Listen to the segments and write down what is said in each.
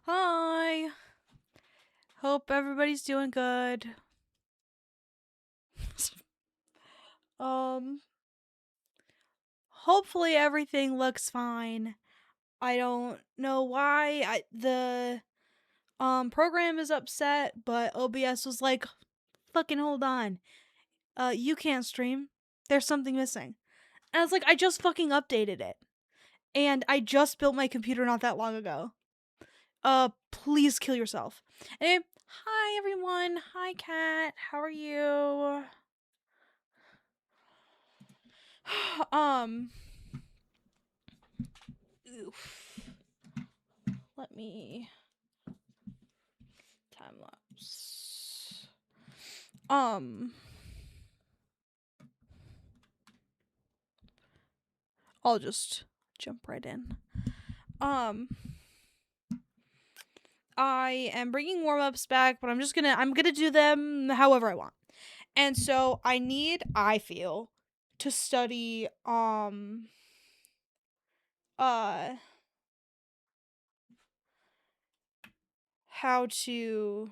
Hi. Hope everybody's doing good. um Hopefully everything looks fine. I don't know why the program is upset, but OBS was like, "Fucking hold on. You can't stream. There's something missing." And I was like, "I just fucking updated it. And I just built my computer not that long ago. Please kill yourself." Anyway, hi everyone. Hi Kat. How are you? um Oof. Let me time lapse. Um I'll just jump right in. Um I am bringing warm-ups back, but I'm going to do them however I want. And so I feel to study uh how to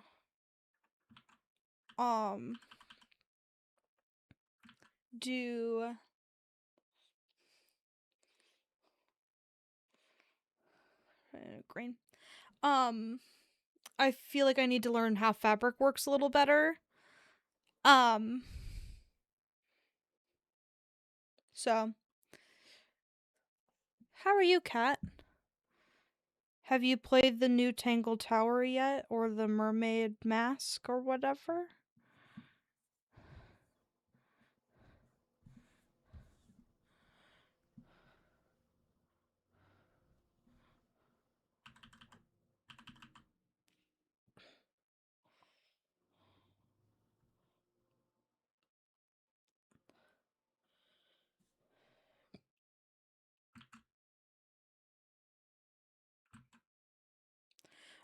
um do green. Um I feel like I need to learn how fabric works a little better. Um so how are you, Kat? Have you played the new Tangle Tower yet, or the Mermaid Mask, or whatever?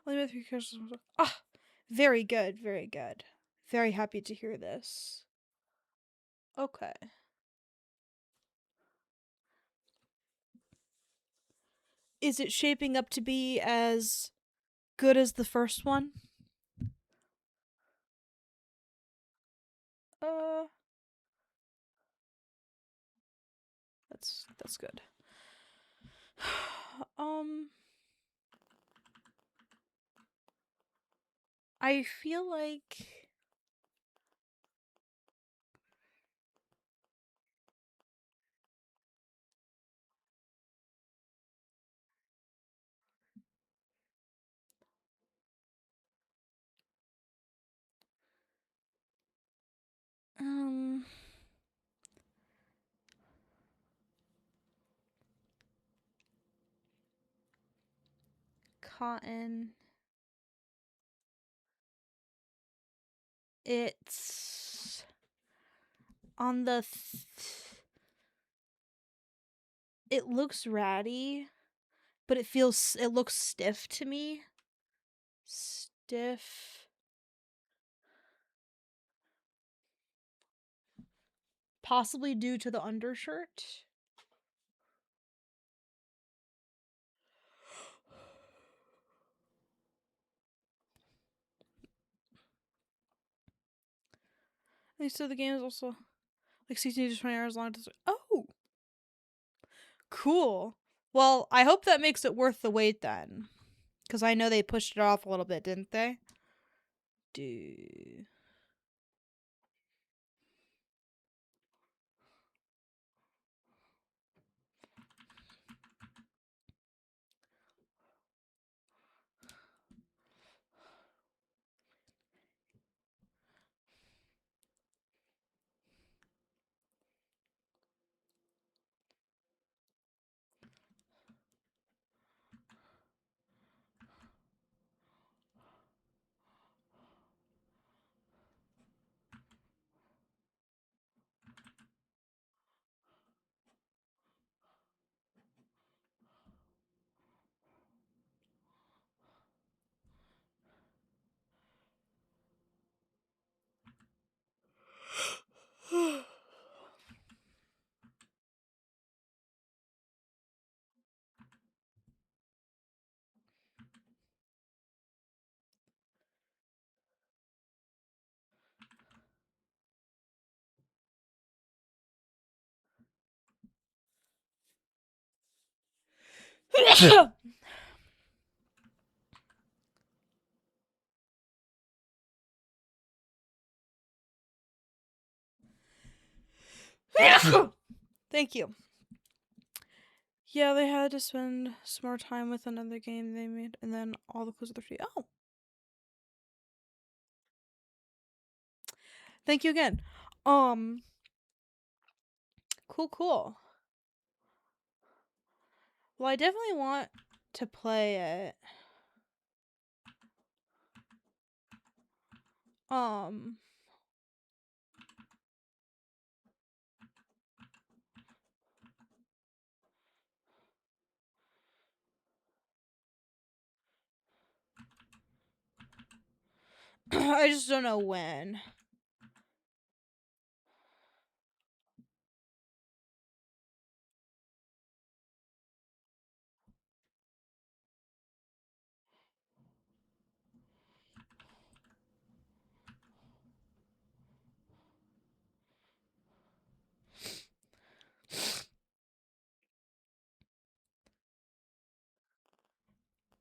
Only with 3 characters. Ah, very good, very good. Very happy to hear this. Okay. Is it shaping up to be as good as the first one? Uh, that's good. um, I feel like um cotton. It's on the it looks ratty, but it looks stiff to me. Stiff. Possibly due to the undershirt. They said the game is also like 16 to 20 hours long. Oh, cool. Well, I hope that makes it worth the wait then. Because I know they pushed it off a little bit, didn't they? Dude. Thank you. Yeah, they had to spend some more time with another game they made, and then all the clues are free. Oh, thank you again. Um, cool, cool. Well, I definitely want to play it. Um, I just don't know when.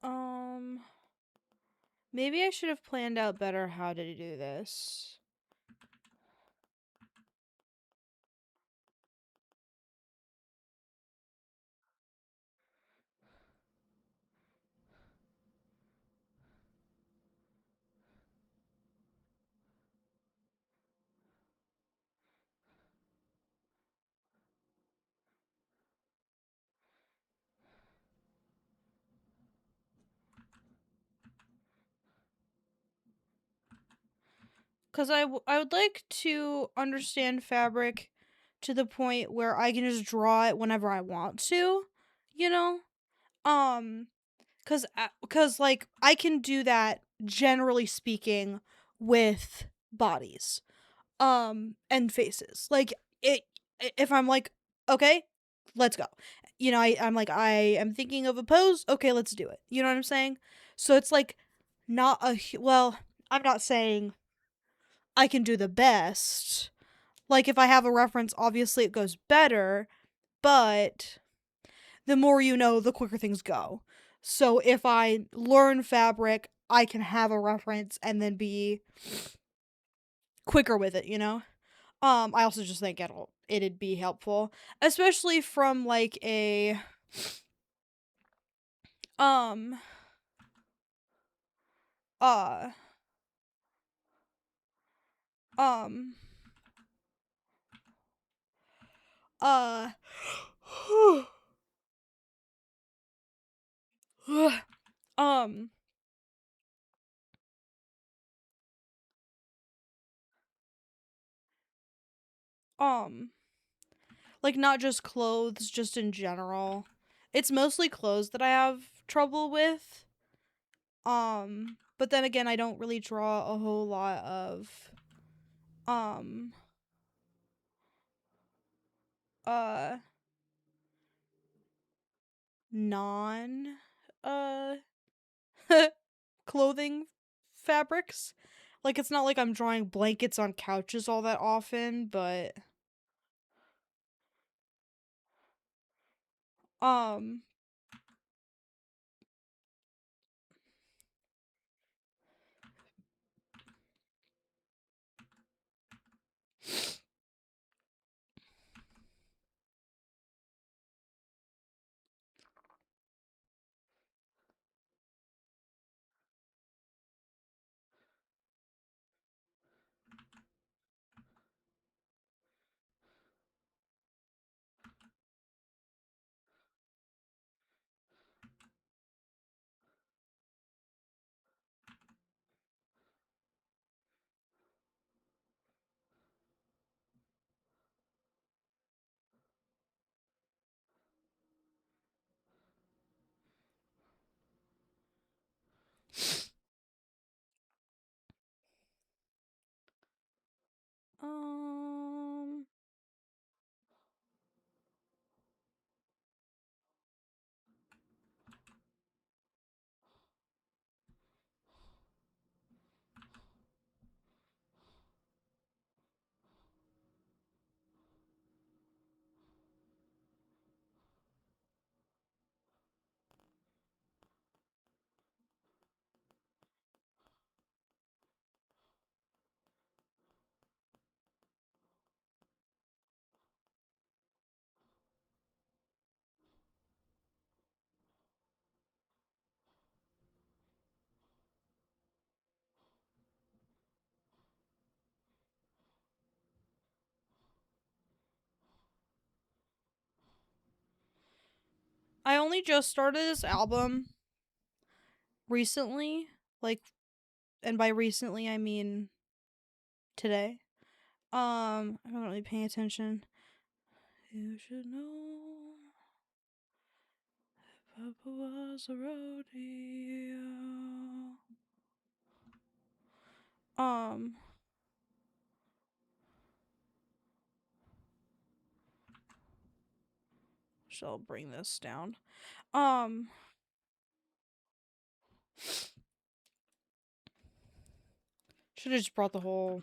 Um, maybe I should have planned out better how to do this. Because I would like to understand fabric to the point where I can just draw it whenever I want to, you know? Um, cause like I can do that generally speaking with bodies, and faces. Like it, if I'm like, okay, let's go. I'm like, I am thinking of a pose. Okay, let's do it. You know what I'm saying? So it's like not well. I'm not saying I can do the best. Like if I have a reference, obviously it goes better, but the more you know, the quicker things go. So if I learn fabric, I can have a reference and then be quicker with it, you know? I also just think it'd be helpful, especially from like a um uh um uh um um like not just clothes, just in general. It's mostly clothes that I have trouble with. But then again, I don't really draw a whole lot of um uh non uh clothing fabrics. Like it's not like I'm drawing blankets on couches all that often, but um only just started this album recently, like, and by recently I mean today. I'm not really paying attention. You should know Papa was a rodeo. Um, shall bring this down. Should have just brought the whole.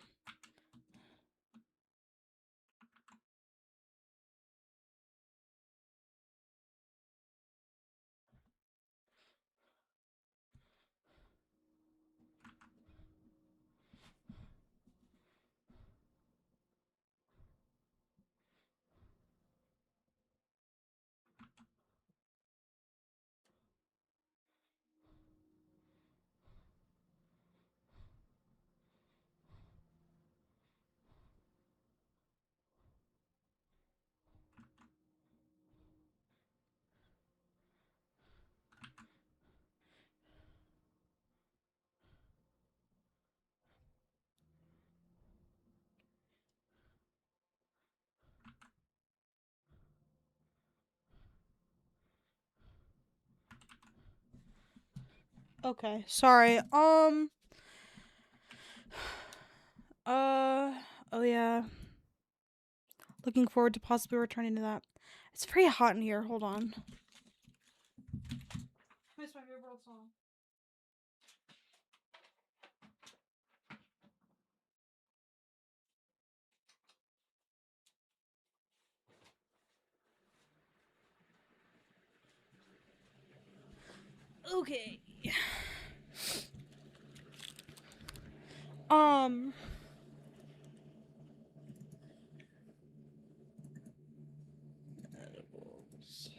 Okay, sorry. Oh yeah. Looking forward to possibly returning to that. It's very hot in here. Hold on. What's my favorite song? Okay. Um. Edibles.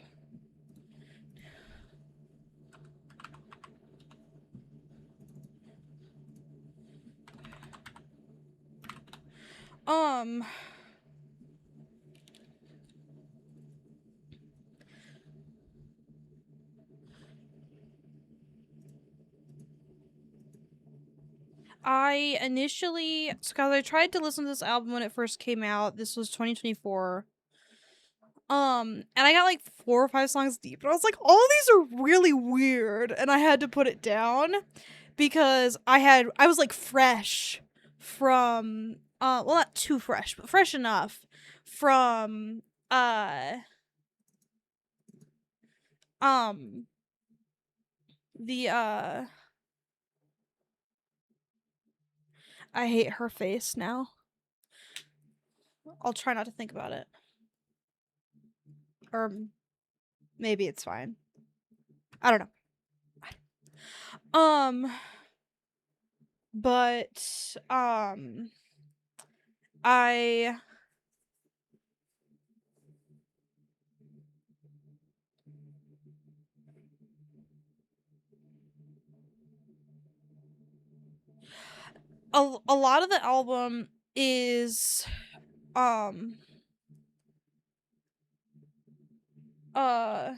Um. I initially, because I tried to listen to this album when it first came out. This was 2024. And I got like 4 or 5 songs deep, and I was like, all these are really weird, and I had to put it down because I was like fresh from well, not too fresh, but fresh enough from uh um the I hate her face now. I'll try not to think about it. Or maybe it's fine. I don't know. But I a lot of the album is um uh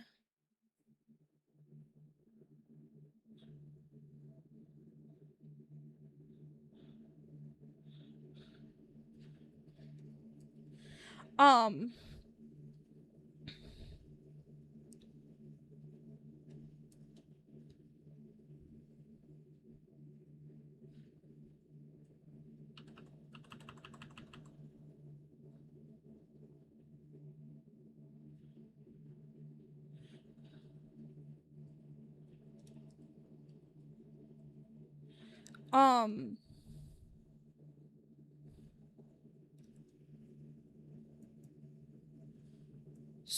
um um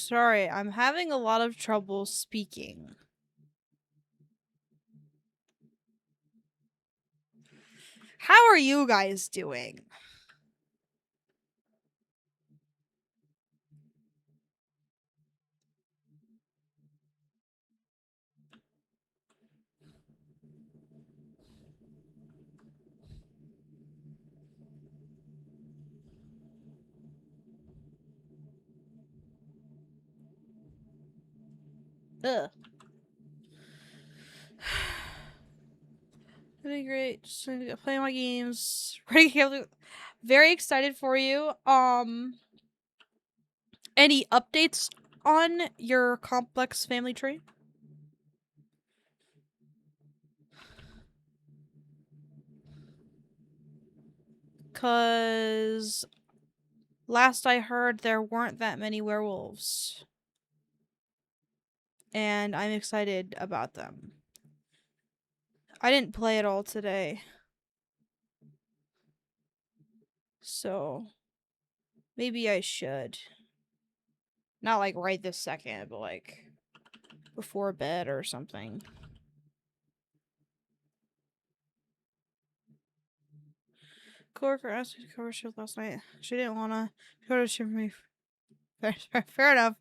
sorry, I'm having a lot of trouble speaking. How are you guys doing? Ugh. Really great. Just gonna play my games. Very excited for you. Any updates on your complex family tree? Cause last I heard there weren't that many werewolves. And I'm excited about them. I didn't play it all today. So maybe I should. Not like right this second, but like before bed or something. Coworker asked me to cover shift last night. She didn't wanna go to shift me. Fair enough.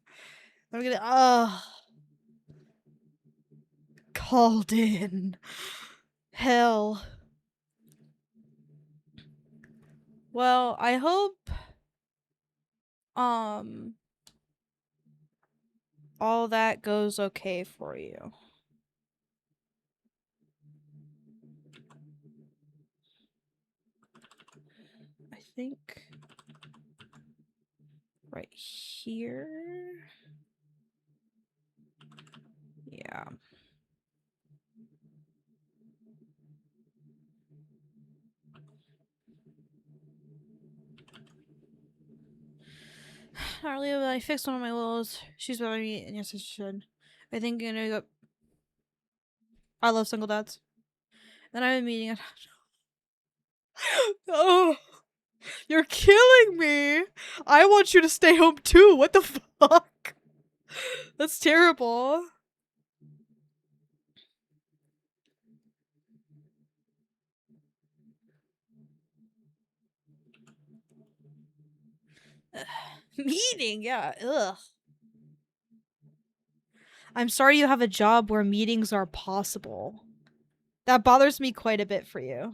I'm gonna called in. Hell. Well, I hope um all that goes okay for you. I think right here. Yeah. Earlier, I fixed one of my willows. She's bothering me, and yes, I should. I think I'm gonna go. I love single dads. Then I have a meeting. Oh, you're killing me. I want you to stay home too. What the fuck? That's terrible. Meeting, yeah. Ugh. I'm sorry you have a job where meetings are possible. That bothers me quite a bit for you.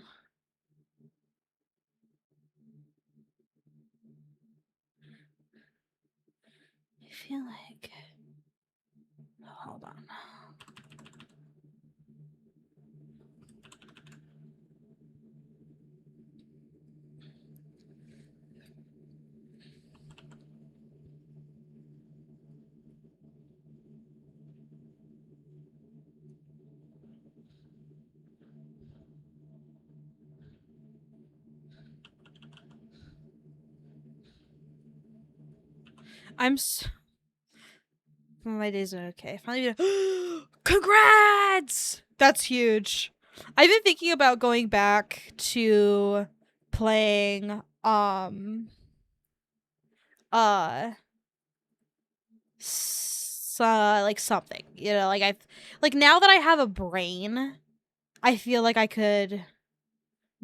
I feel like. Hold on. My days are okay. Finally, congrats! That's huge. I've been thinking about going back to playing uh like something. You know, like like now that I have a brain, I feel like I could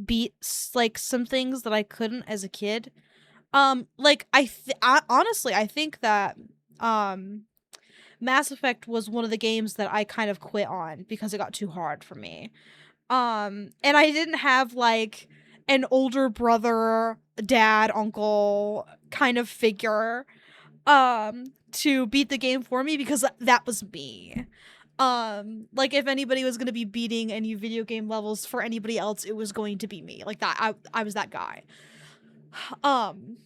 beat like some things that I couldn't as a kid. Like honestly, I think that um Mass Effect was one of the games that I kind of quit on because it got too hard for me. And I didn't have like an older brother, dad, uncle kind of figure to beat the game for me because that was me. Like if anybody was going to be beating any video game levels for anybody else, it was going to be me. Like that I was that guy. Um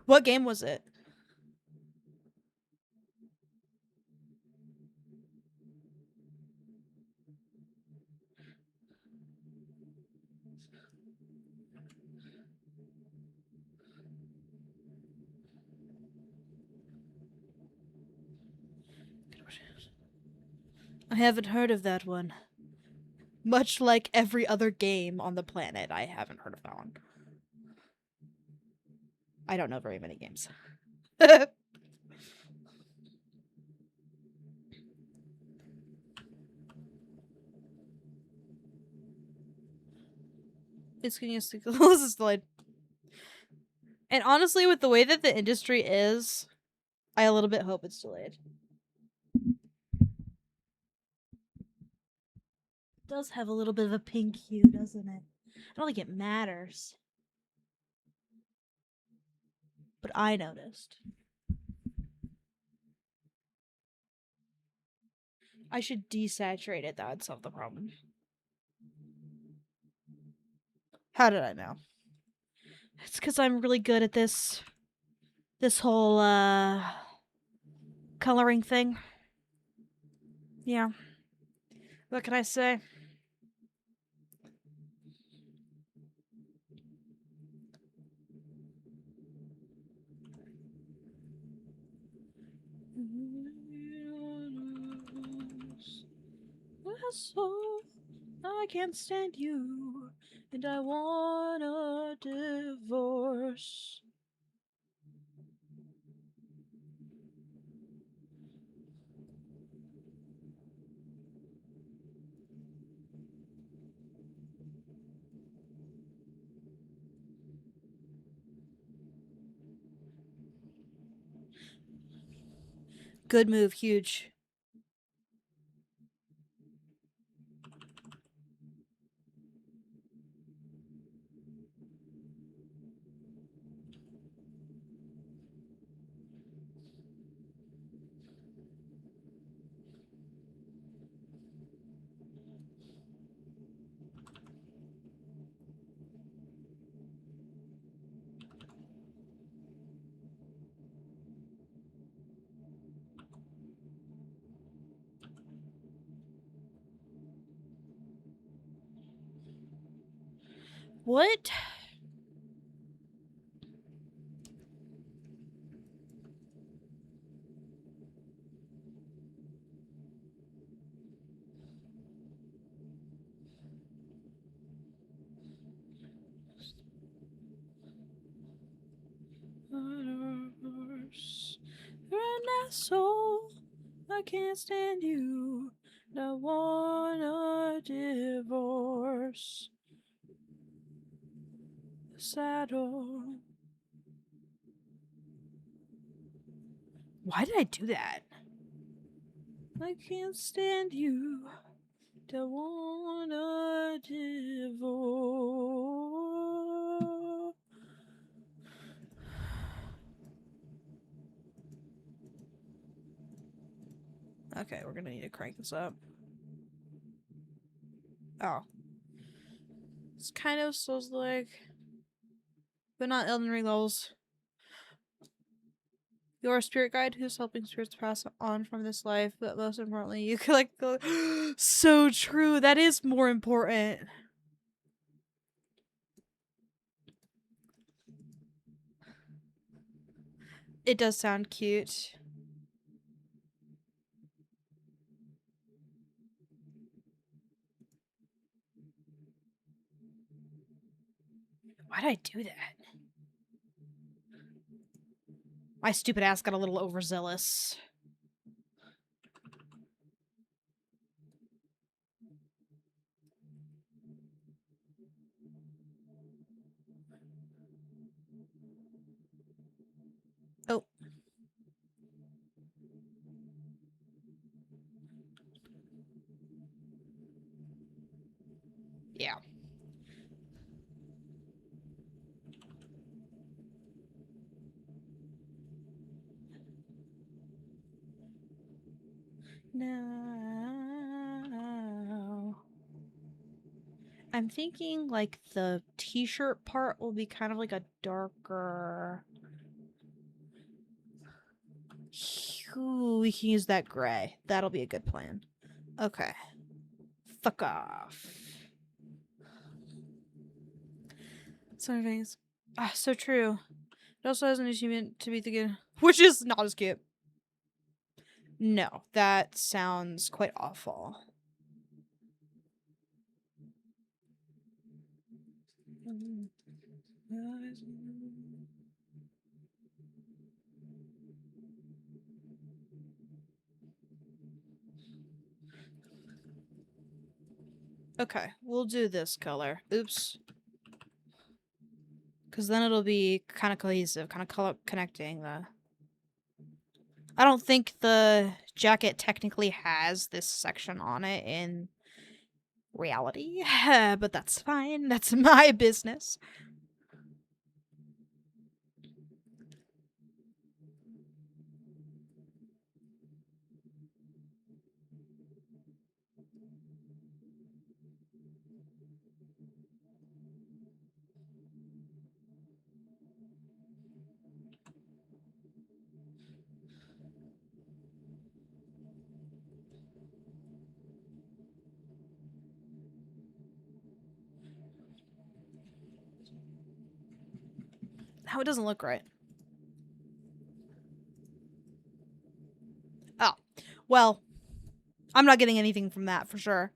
what game was it? I haven't heard of that one. Much like every other game on the planet, I haven't heard of that one. I don't know very many games. It's getting us to this is delayed. And honestly, with the way that the industry is, I a little bit hope it's delayed. It does have a little bit of a pink hue, doesn't it? I don't think it matters. But I noticed. I should desaturate it. That would solve the problem. How did I know? It's because I'm really good at this whole coloring thing. Yeah. What can I say? I can't stand you, and I want a divorce. Good move, huge. What? You're an asshole. I can't stand you. I want a divorce. Saddle. Why did I do that? I can't stand you. I want a divorce. Okay, we're gonna need to crank this up. Oh. It's kind of Souls-like, but not Elden Ring levels. You're a spirit guide who's helping spirits pass on from this life, but most importantly, you collect the. So true. That is more important. It does sound cute. Why'd I do that? My stupid ass got a little overzealous. Oh. Yeah. No. I'm thinking like the t-shirt part will be kind of like a darker. Ooh, we can use that gray. That'll be a good plan. Okay. Fuck off. So many things. Ah, so true. It also has an achievement to beat the game, which is not as cute. No, that sounds quite awful. Okay, we'll do this color. Oops. Because then it'll be kind of cohesive, kind of connecting the... I don't think the jacket technically has this section on it in reality, but that's fine. That's my business. Oh, it doesn't look right. Oh. Well, I'm not getting anything from that for sure.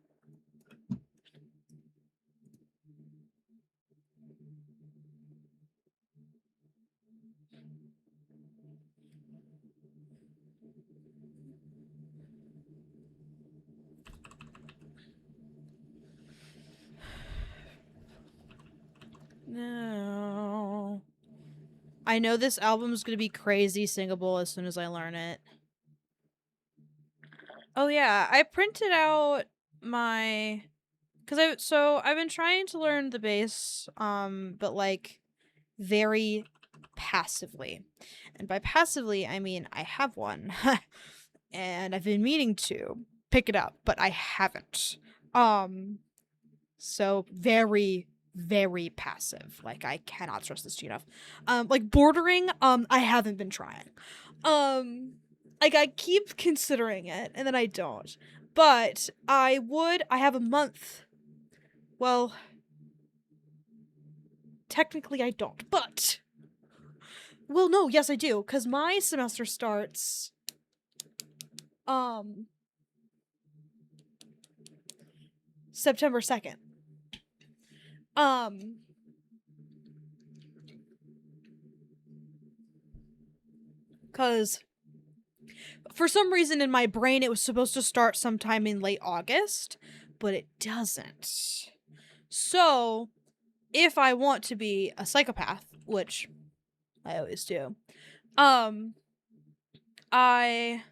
No. I know this album is gonna be crazy singable as soon as I learn it. Oh yeah, I printed out my I've been trying to learn the bass, but like very passively. And by passively, I mean I have one. And I've been meaning to pick it up, but I haven't. So very, very passive. Like I cannot stress this to you enough. Like bordering, I haven't been trying. Like I keep considering it and then I don't. But I have a month. Well, technically I don't, but well no, yes I do, cuz my semester starts um September 2nd. Um cuz for some reason in my brain it was supposed to start sometime in late August, but it doesn't. So, if I want to be a psychopath, which I always do, um I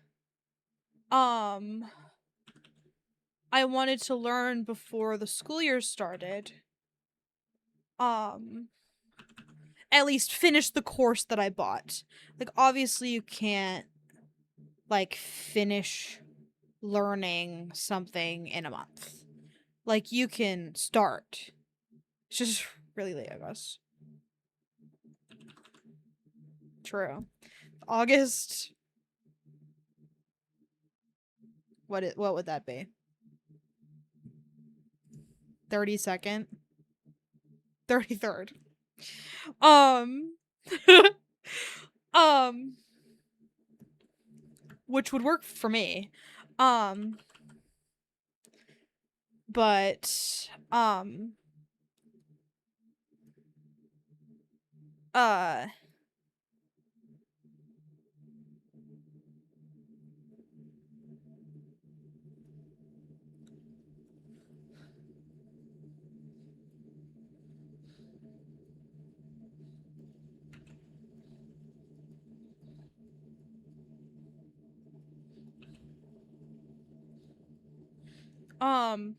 um I wanted to learn before the school year started. Um at least finish the course that I bought. Like obviously you can't like finish learning something in a month. Like you can start. It's just really late, I guess. True. August. What would that be? 32nd? 33rd. Um um which would work for me. Um but uh um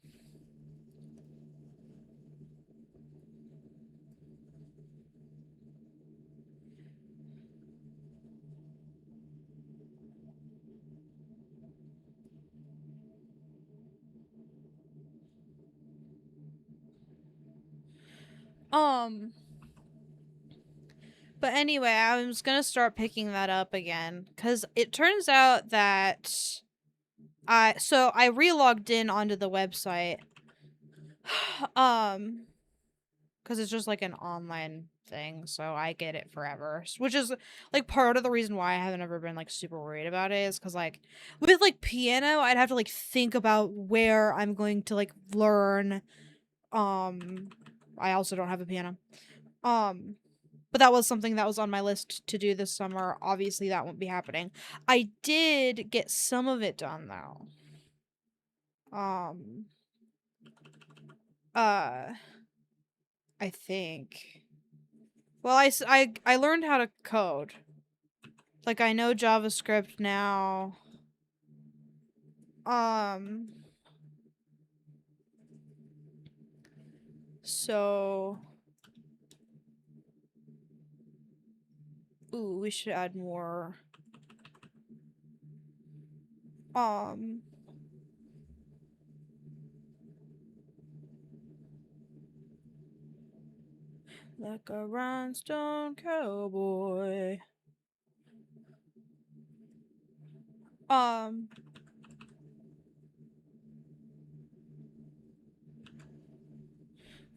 um but anyway, I was gonna start picking that up again because it turns out that I re-logged in onto the website, um, because it's just like an online thing, so I get it forever, which is like part of the reason why I haven't ever been like super worried about it is because like with like piano, I'd have to like think about where I'm going to like learn. Um, I also don't have a piano. Um, but that was something that was on my list to do this summer. Obviously, that won't be happening. I did get some of it done though. Um, uh, I think. Well, I learned how to code. Like I know JavaScript now. Um, so ooh, we should add more. Um, like a rhinestone cowboy. Um,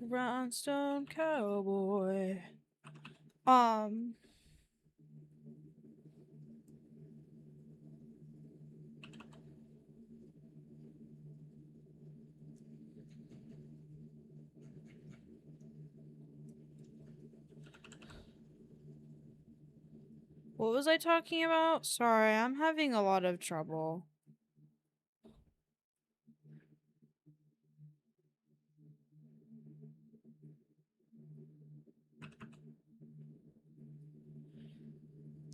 rhinestone cowboy. Um, what was I talking about? Sorry, I'm having a lot of trouble.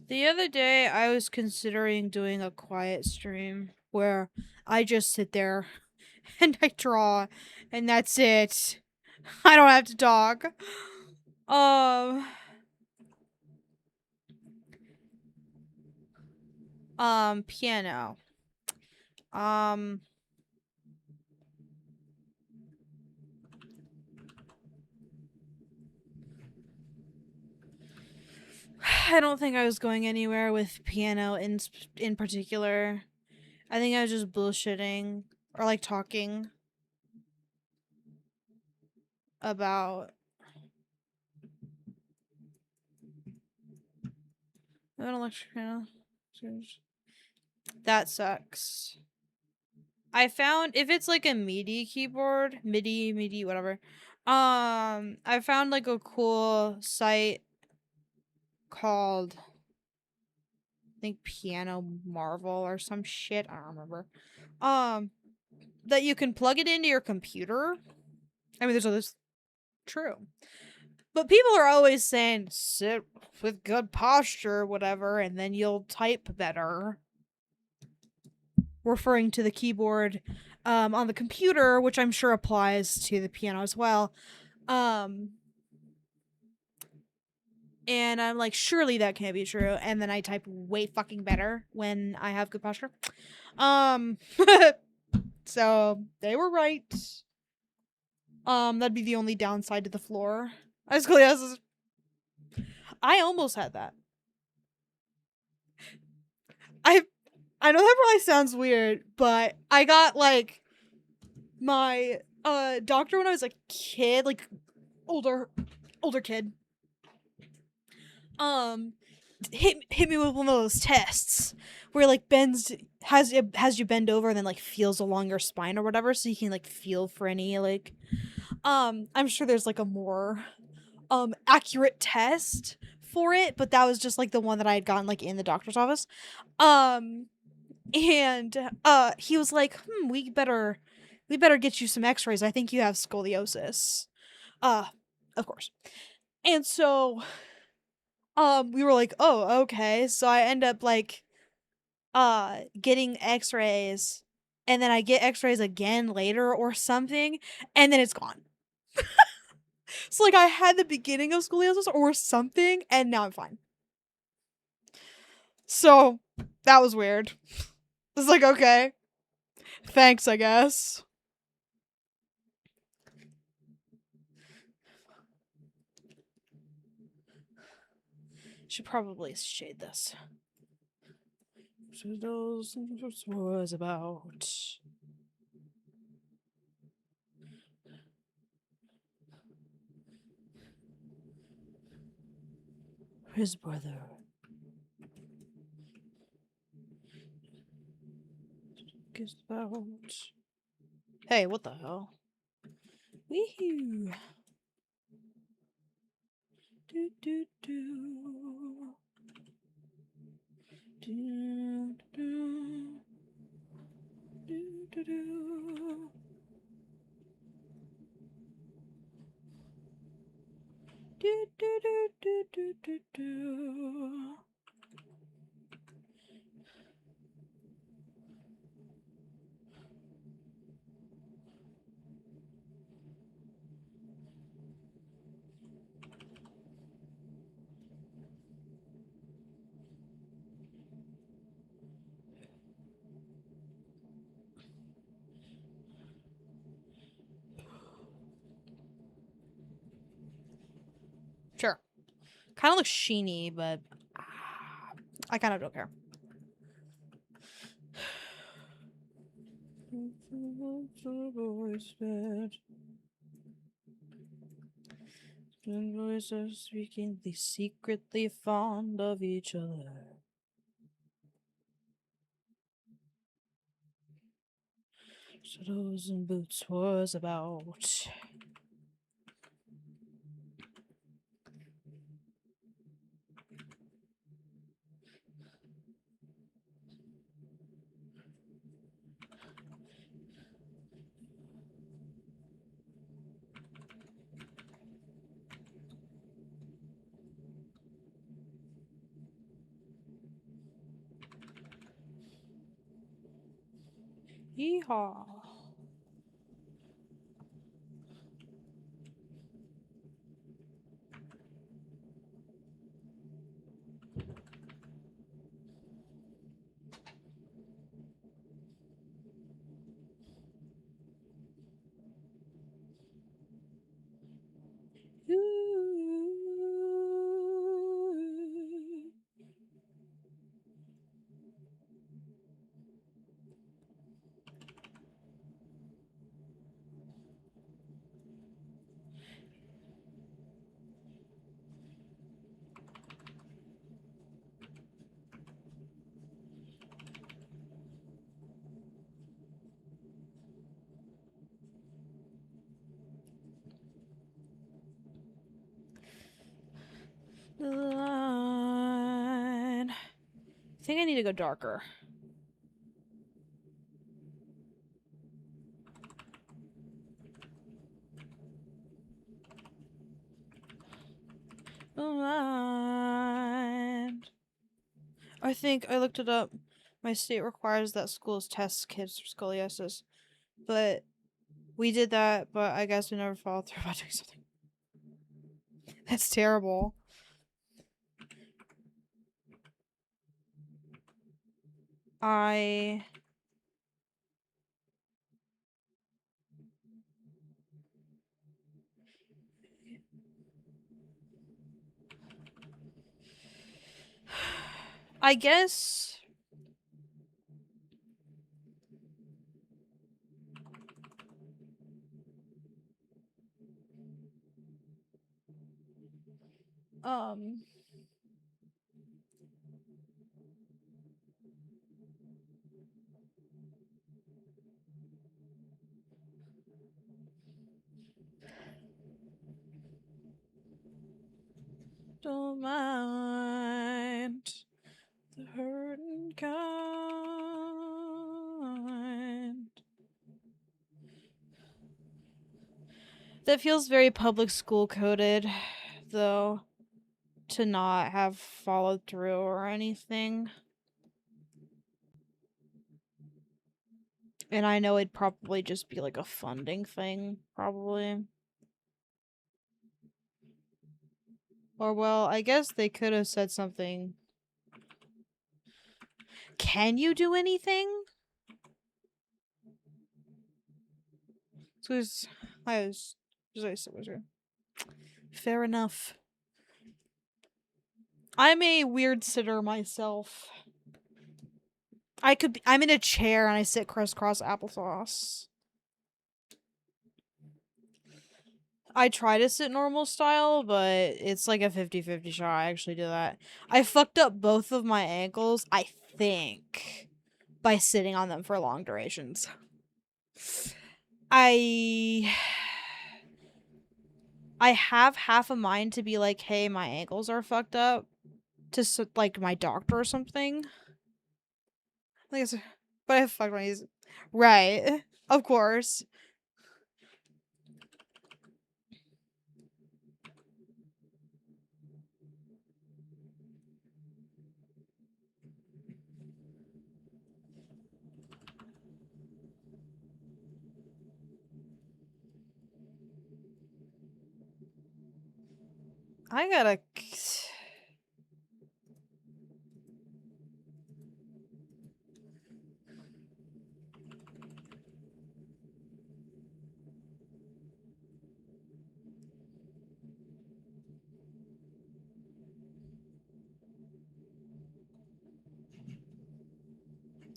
The other day, I was considering doing a quiet stream where I just sit there and I draw, and that's it. I don't have to talk. Um, piano. Um, I don't think I was going anywhere with piano in particular. I think I was just bullshitting or like talking about an electric piano. That sucks. I found if it's like a MIDI keyboard, MIDI, whatever. I found like a cool site called I think Piano Marvel or some shit. I don't remember. Um, that you can plug it into your computer. I mean, there's others. True. But people are always saying sit with good posture, whatever, and then you'll type better. Referring to the keyboard on the computer, which I'm sure applies to the piano as well. And I'm like, surely that can't be true. And then I type way fucking better when I have good posture. Um, so they were right. That'd be the only downside to the floor. I scoliosis. I almost had that. I I know that probably sounds weird, but I got like my doctor when I was a kid, like older kid. Um hit me with one of those tests where like has you bend over and then like feels along your spine or whatever so you can like feel for any like I'm sure there's like a more accurate test for it, but that was just like the one that I had gotten like in the doctor's office. Um and he was like, we better get you some x-rays. I think you have scoliosis. Uh of course. And so we were like, oh, okay. So I end up like getting x-rays and then I get x-rays again later or something and then it's gone. So like I had the beginning of scoliosis or something and now I'm fine. So that was weird. It's like, okay. Thanks, I guess. Should probably shade this. So those was about his brother. Guess about. Hey, what the hell? Weehoo. Do do do. Do do do do do. Do do do do do do do. Sure. Kind of looks sheeny, but I kind of don't care. And voices speaking, they secretly fond of each other. Shadows and boots was about. Yeehaw. Ooh. The line. I think I need to go darker. The line. I think I looked it up. My state requires that schools test kids for scoliosis. But we did that, but I guess we never followed through about doing something. That's terrible. I guess um don't mind the hurting kind. That feels very public school coded, though, to not have followed through or anything. And I know it'd probably just be like a funding thing, probably. Or, well, I guess they could have said something. Can you do anything? Fair enough. I'm a weird sitter myself. I'm in a chair and I sit crisscross applesauce. I try to sit normal style, but it's like a 50-50 shot. I actually do that. I fucked up both of my ankles, I think, by sitting on them for long durations. I have half a mind to be like, hey, my ankles are fucked up, to like my doctor or something. Like, but I fucked my knees. Right. Of course. I gotta.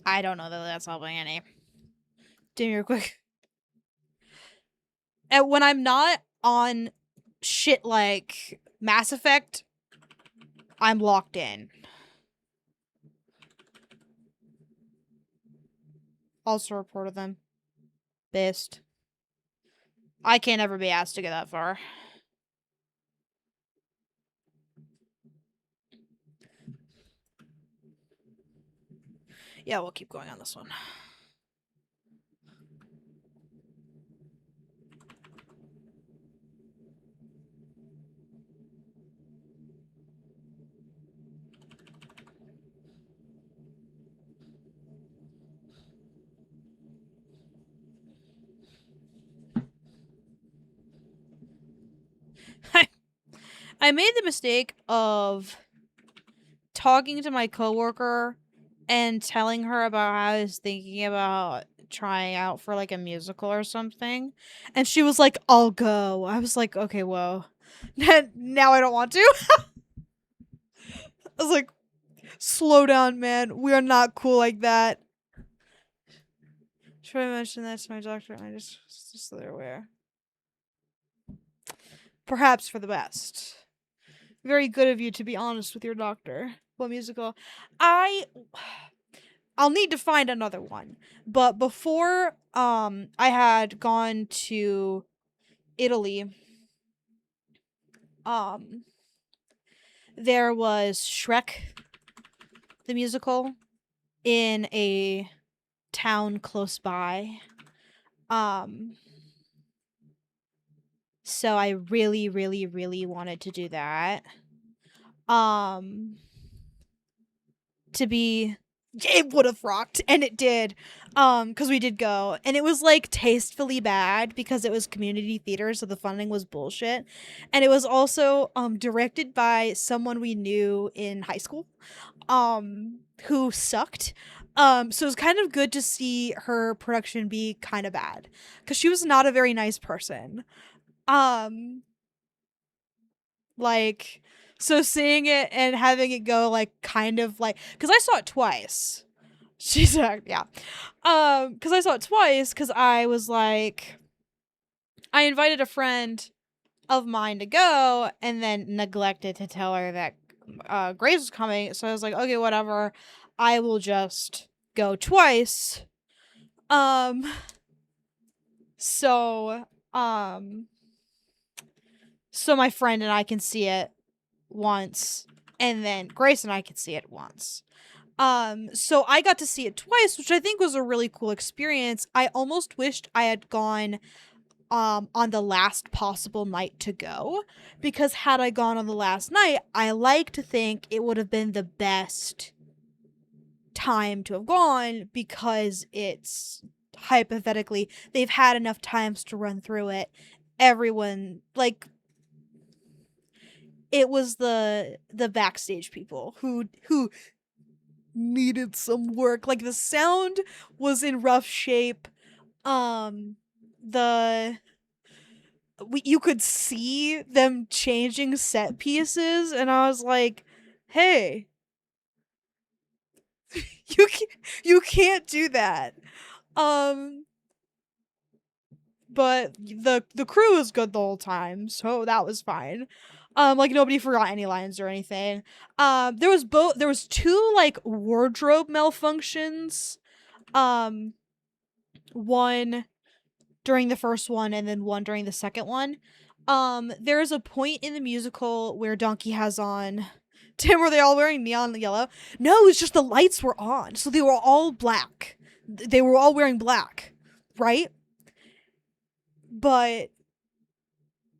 I don't know that that's helping any. Damn, real quick. And when I'm not on shit like Mass Effect, I'm locked in. Also reported them. Best. I can't ever be asked to go that far. Yeah, we'll keep going on this one. I made the mistake of talking to my coworker and telling her about how I was thinking about trying out for like a musical or something. And she was like, I'll go. I was like, okay, whoa. Now I don't want to. I was like, slow down, man. We are not cool like that. Should I mention that to my doctor? I just so they're aware. Perhaps for the best. Very good of you to be honest with your doctor. What musical? I'll need to find another one. But before I had gone to Italy, um there was Shrek the musical in a town close by. Um so I really really really wanted to do that. Um to be it would have rocked, and it did, because we did go, and it was like tastefully bad because it was community theater, so the funding was bullshit, and it was also directed by someone we knew in high school, who sucked. So it was kind of good to see her production be kind of bad because she was not a very nice person. um like, so seeing it and having it go like kind of like, because I saw it twice. She's yeah. Because I saw it twice because I was like, I invited a friend of mine to go and then neglected to tell her that Grace was coming. So I was like, okay, whatever. I will just go twice. Um, so, um, so my friend and I can see it once, and then Grace and I can see it once. So I got to see it twice, which I think was a really cool experience. I almost wished I had gone on the last possible night to go, because had I gone on the last night, I like to think it would have been the best time to have gone, because it's hypothetically they've had enough times to run through it. Everyone, like, it was the backstage people who needed some work. Like, the sound was in rough shape. The you could see them changing set pieces, and I was like, "Hey, you can't do that." Um, but the crew was good the whole time, so that was fine. Like, nobody forgot any lines or anything. There was two like wardrobe malfunctions. Um, one during the first one and then one during the second one. There's a point in the musical where Donkey has on Tim, were they all wearing neon yellow? No, it's just the lights were on. So they were all black. They were all wearing black, right? But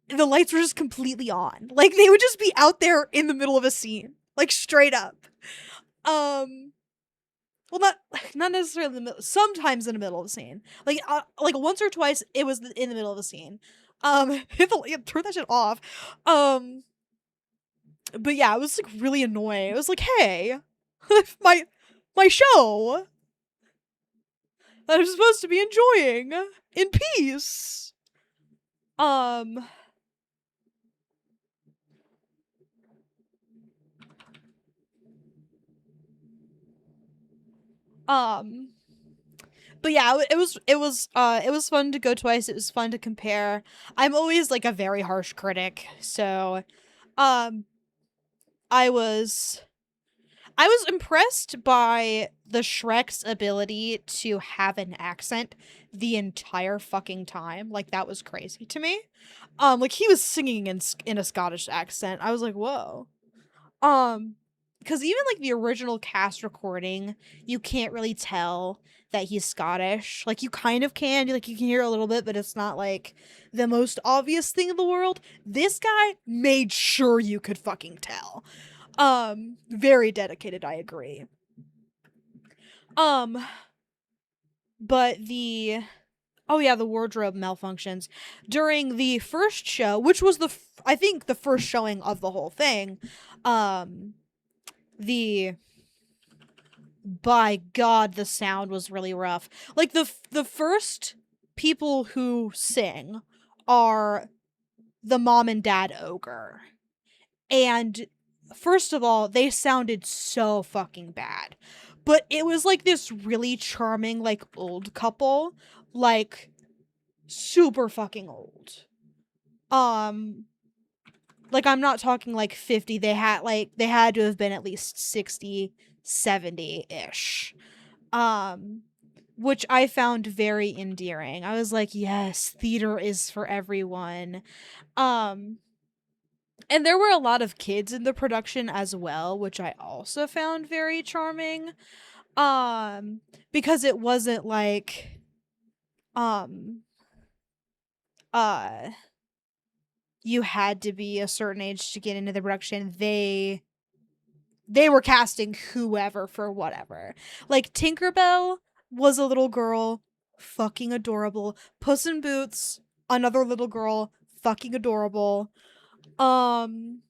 the lights were just completely on. Like, they would just be out there in the middle of a scene, like straight up. Um well, not necessarily in the middle. Sometimes in the middle of the scene, like once or twice, it was in the middle of the scene. Turn that shit off. Um, but yeah, it was like really annoying. It was like, hey, my my show that I'm supposed to be enjoying in peace. Um, um, But yeah, it was fun to go twice. It was fun to compare. I'm always like a very harsh critic, so um I was I was impressed by the Shrek's ability to have an accent the entire fucking time. Like that was crazy to me. Like he was singing in a Scottish accent. I was like, "Whoa." Um cuz even like the original cast recording, you can't really tell that he's Scottish. Like you kind of can, like you can hear a little bit, but it's not like the most obvious thing in the world. This guy made sure you could fucking tell. Very dedicated, I agree. Um, but oh yeah, the wardrobe malfunctions during the first show, which was I think the first showing of the whole thing. Um, the by God, the sound was really rough. Like the first people who sing are the mom and dad ogre. And first of all, they sounded so fucking bad. But it was like this really charming, like old couple, like super fucking old. Um, like I'm not talking like 50. They had to have been at least 60, 70-ish. Um, which I found very endearing. I was like, yes, theater is for everyone. Um, And there were a lot of kids in the production as well, which I also found very charming. Because it wasn't like um uh you had to be a certain age to get into the production. They were casting whoever for whatever. Like Tinkerbell was a little girl, fucking adorable. Puss in Boots, another little girl, fucking adorable. Um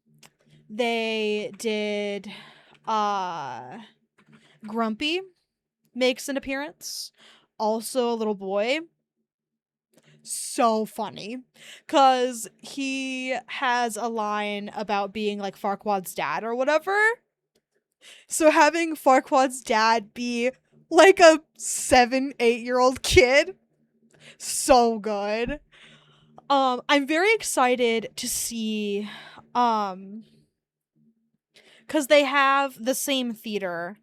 they did Grumpy makes an appearance. Also a little boy. So funny. Cause he has a line about being like Farquaad's dad or whatever. So having Farquaad's dad be like a 7, 8-year-old kid. So good. I'm very excited to see because they have the same theater.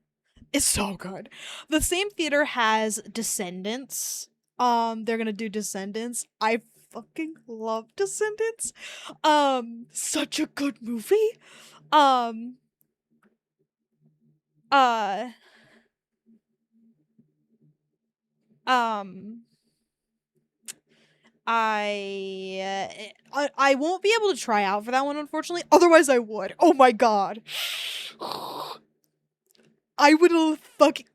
It's so good. The same theater has Descendants. They're gonna do Descendants. I fucking love Descendants. Such a good movie. Um, uh, um, I won't be able to try out for that one, unfortunately. Otherwise, I would. Oh my god. I would fucking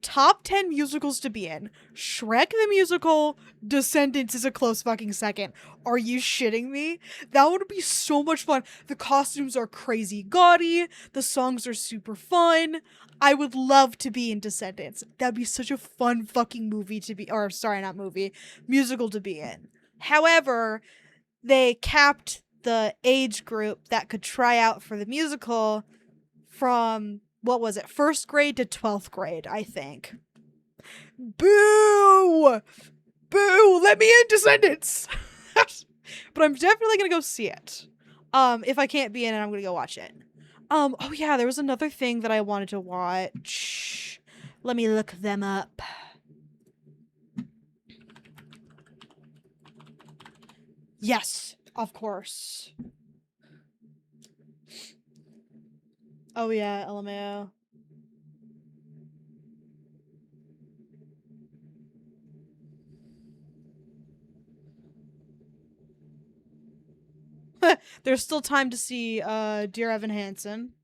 top 10 musicals to be in. Shrek the Musical, Descendants is a close fucking second. Are you shitting me? That would be so much fun. The costumes are crazy gaudy. The songs are super fun. I would love to be in Descendants. That'd be such a fun fucking movie to be, or sorry, not movie, musical to be in. However, they capped the age group that could try out for the musical from what was it, first grade to 12th grade, I think. Boo! Boo! Let me in, Descendants! But I'm definitely gonna go see it. If I can't be in it, I'm gonna go watch it. Oh yeah, there was another thing that I wanted to watch. Let me look them up. Yes, of course. Oh yeah, LMAO. There's still time to see Dear Evan Hansen.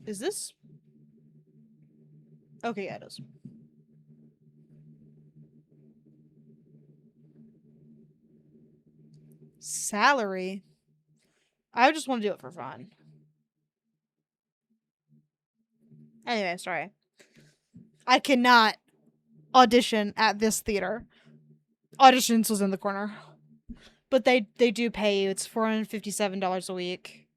Is this? Okay, yeah, it is. Salary? I just want to do it for fun. Anyway, sorry. I cannot audition at this theater. Auditions was in the corner. But they do pay you. It's $457 a week.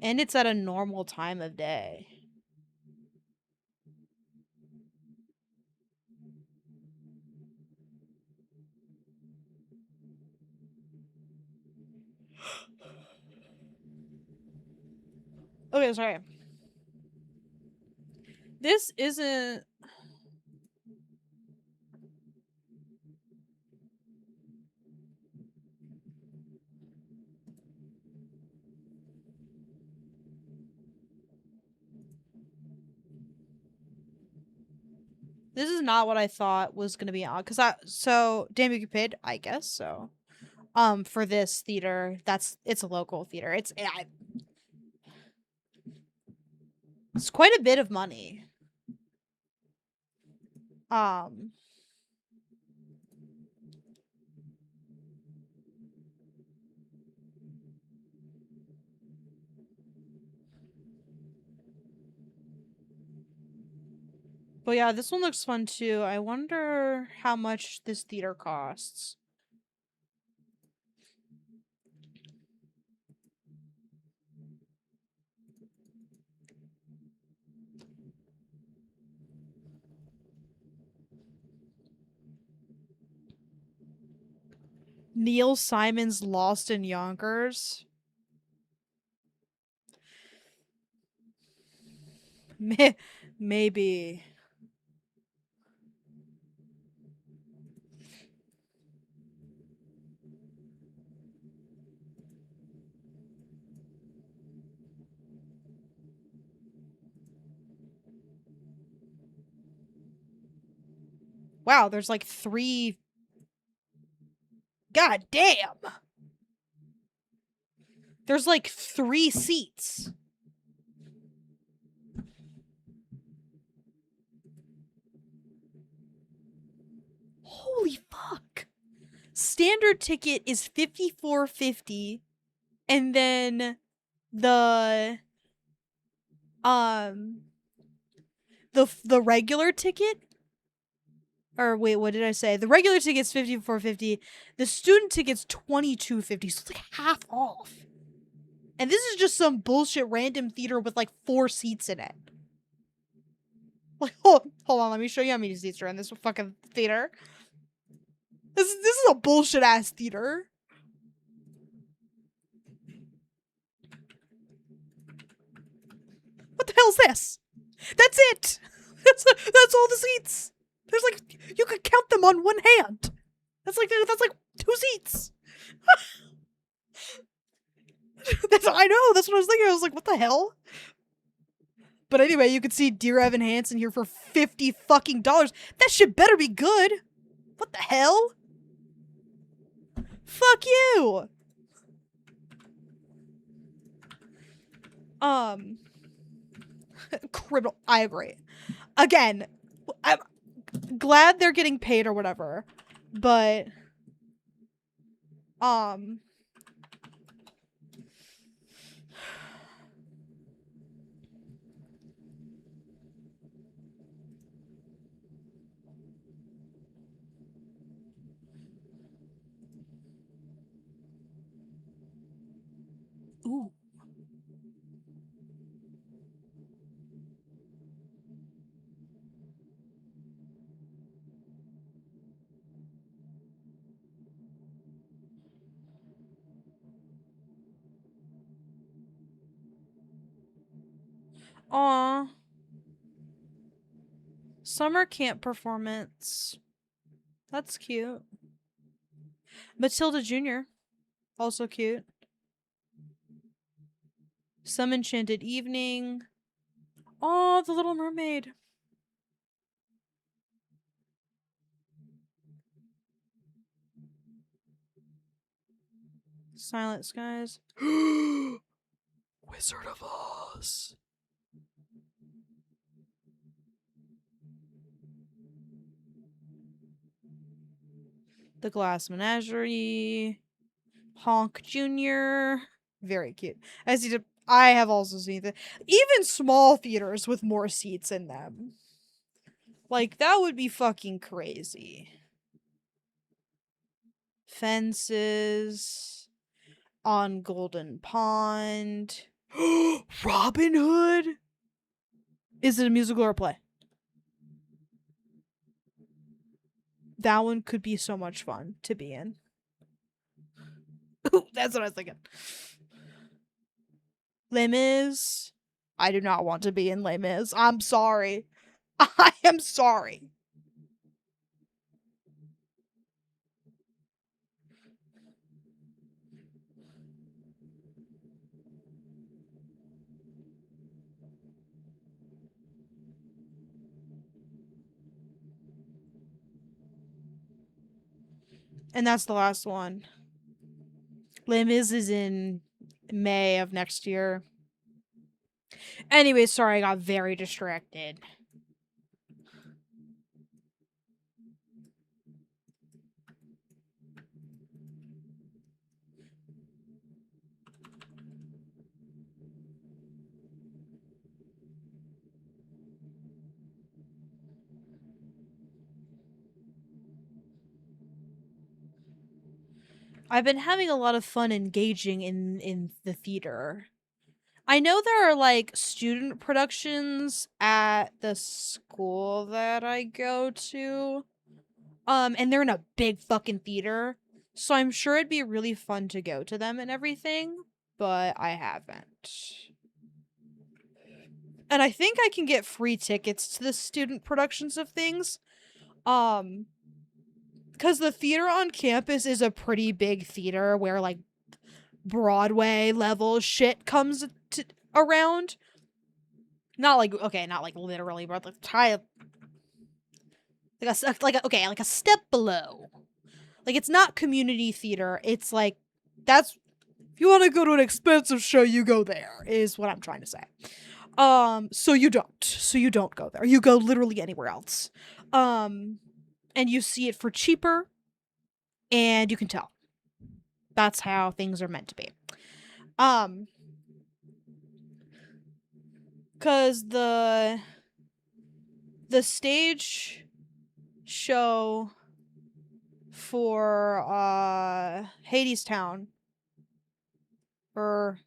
And it's at a normal time of day. Okay, sorry. This isn't... This is not what I thought was gonna be on, so Damn You Get Paid, I guess so. For this theater, it's a local theater. It's quite a bit of money. But yeah, this one looks fun too. I wonder how much this theater costs. Neil Simon's Lost in Yonkers. Maybe. Wow, there's like 3... God damn! There's like 3 seats. Holy fuck. Standard ticket is $54.50, and then the the regular ticket, or wait, what did I say? The regular ticket's $54.50. The student ticket's $22.50. So it's like half off. And this is just some bullshit random theater with like 4 seats in it. Like, hold on, let me show you how many seats are in this fucking theater. This is a bullshit ass theater. What the hell's this? That's it. That's all the seats. There's like, you could count them on one hand. That's like 2 seats. I know. That's what I was thinking. I was like, what the hell? But anyway, you could see Dear Evan Hansen here for $50 fucking dollars. That shit better be good. What the hell? Fuck you. Criminal. I agree. Again, I'm glad they're getting paid or whatever, but ooh. Aw. Summer camp performance. That's cute. Matilda Jr. Also cute. Some Enchanted Evening. Oh, The Little Mermaid. Silent Skies. Wizard of Oz. The Glass Menagerie. Honk Jr. Very cute. I have also seen that. Even small theaters with more seats in them. Like, that would be fucking crazy. Fences. On Golden Pond. Robin Hood? Is it a musical or a play? That one could be so much fun to be in. That's what I was thinking. Les Mis. I do not want to be in Les Mis. I'm sorry. I am sorry. And that's the last one. Les Mis is in May of next year. Anyway, sorry, I got very distracted. I've been having a lot of fun engaging in the theater. I know there are like student productions at the school that I go to. And they're in a big fucking theater. So I'm sure it'd be really fun to go to them and everything, but I haven't. And I think I can get free tickets to the student productions of things. Cuz the theater on campus is a pretty big theater where like Broadway level shit comes around. Not like okay, not like literally, but like a step below. Like it's not community theater. It's like that's if you want to go to an expensive show, you go there. Is what I'm trying to say. So you don't. So you don't go there. You go literally anywhere else. And you see it for cheaper, and you can tell. That's how things are meant to be. Um, cause the stage show for Hadestown, or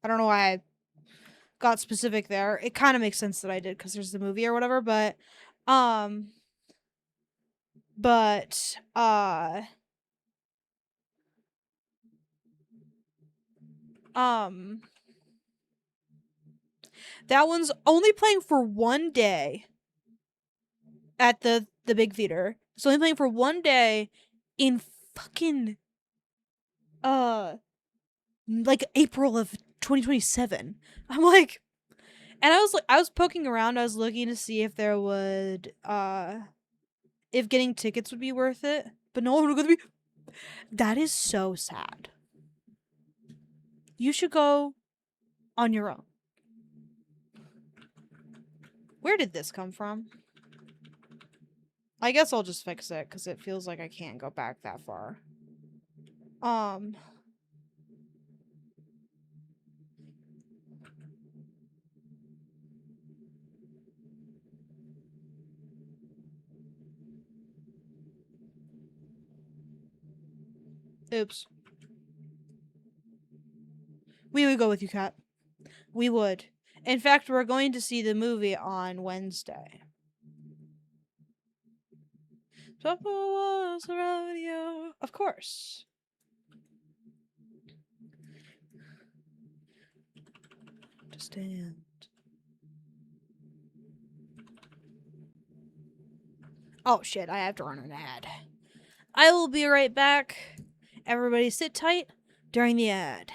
I don't know why I got specific there. It kind of makes sense that I did because there's the movie or whatever, um but um that one's only playing for one day at the big theater. It's only playing for one day in fucking uh like April of 2027. I'm like, and I was poking around, I was looking to see if there would if getting tickets would be worth it, but no one would go to be. That is so sad. You should go on your own. Where did this come from? I guess I'll just fix it because it feels like I can't go back that far. Um. Oops. We would go with you, Kat. We would. In fact, we're going to see the movie on Wednesday. Of course. Understand. Oh shit, I have to run an ad. I will be right back. Everybody sit tight during the ad.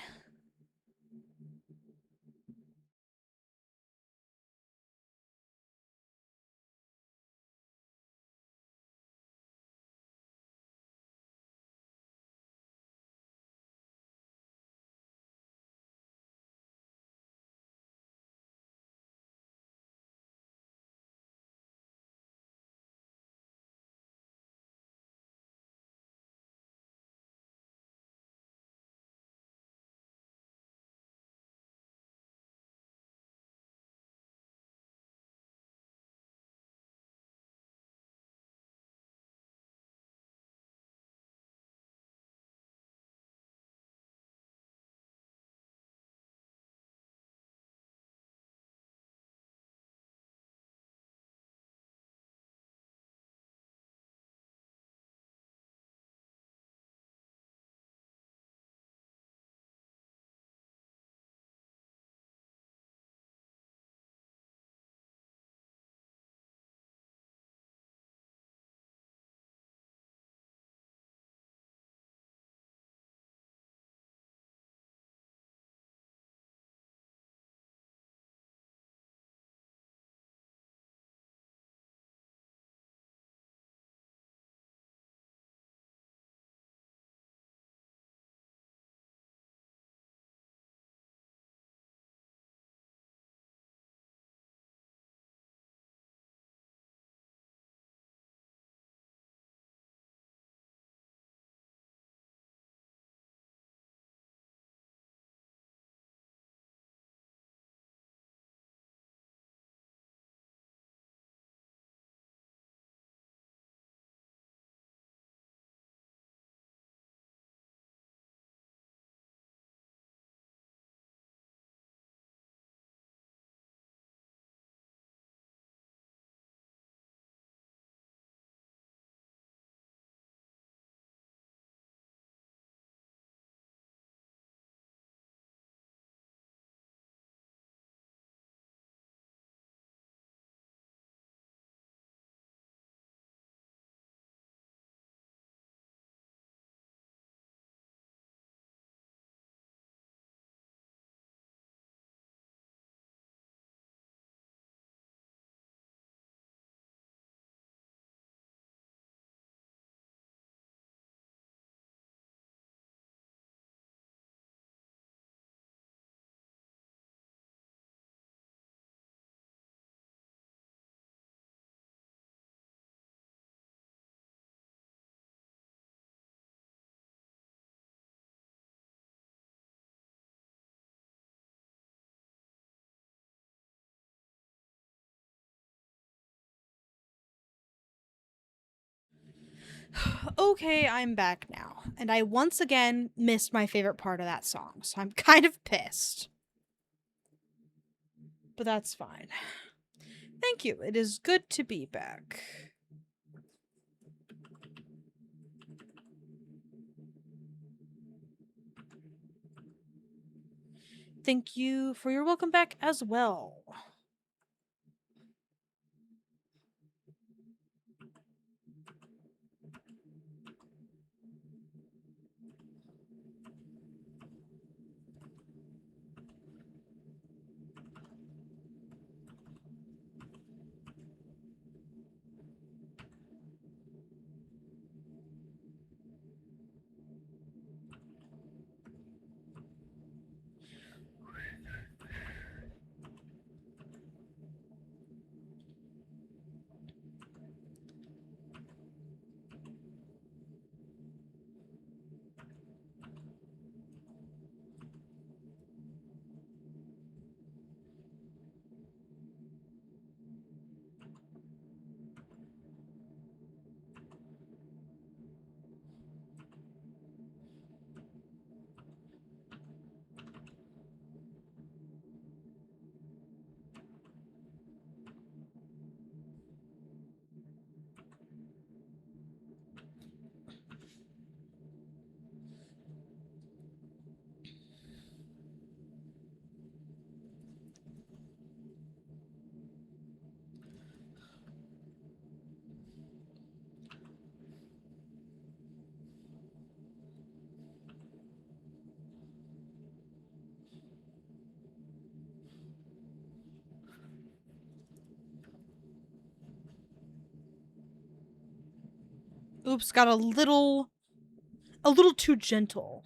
Okay, I'm back now. And I once again missed my favorite part of that song, so I'm kind of pissed. But that's fine. Thank you. It is good to be back. Thank you for your welcome back as well. Oops, got a little too gentle.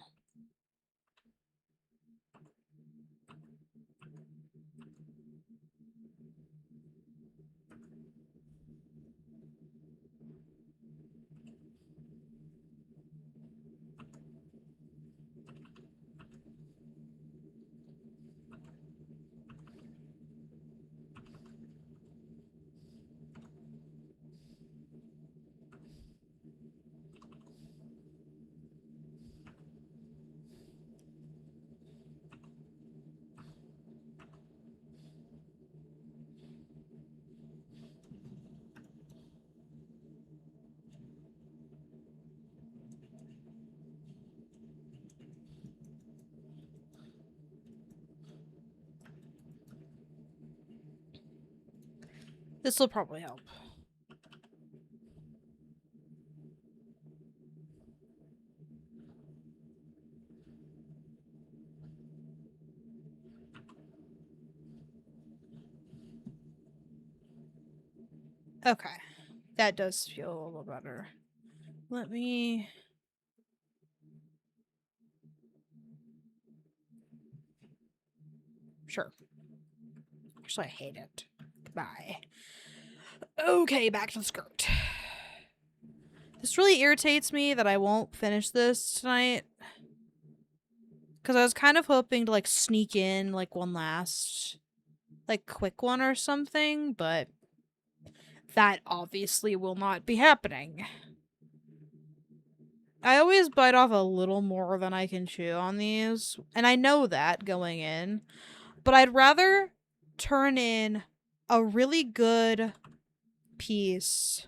This will probably help. Okay. That does feel a little better. Let me... Sure. Actually, I hate it. Goodbye. Okay, back to the skirt. This really irritates me that I won't finish this tonight. Because I was kind of hoping to, like, sneak in, like, one last, like, quick one or something, but that obviously will not be happening. I always bite off a little more than I can chew on these, and I know that going in, but I'd rather turn in a really good piece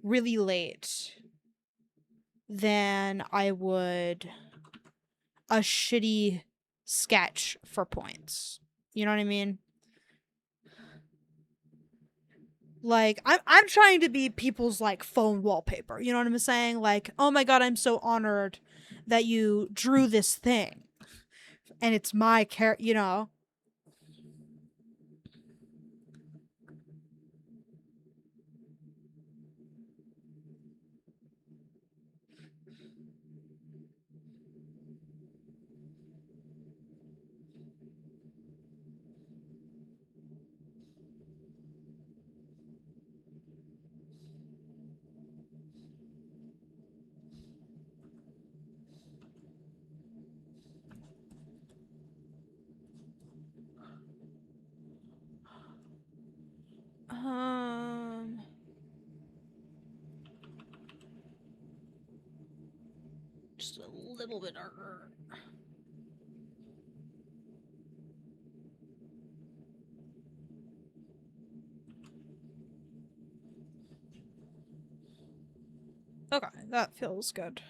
really late than I would a shitty sketch for points. You know what I mean? Like, I'm trying to be people's, like, phone wallpaper. You know what I'm saying? Like, oh my god, I'm so honored that you drew this thing. And it's my character, you know? Just a little bit darker. Okay, that feels good.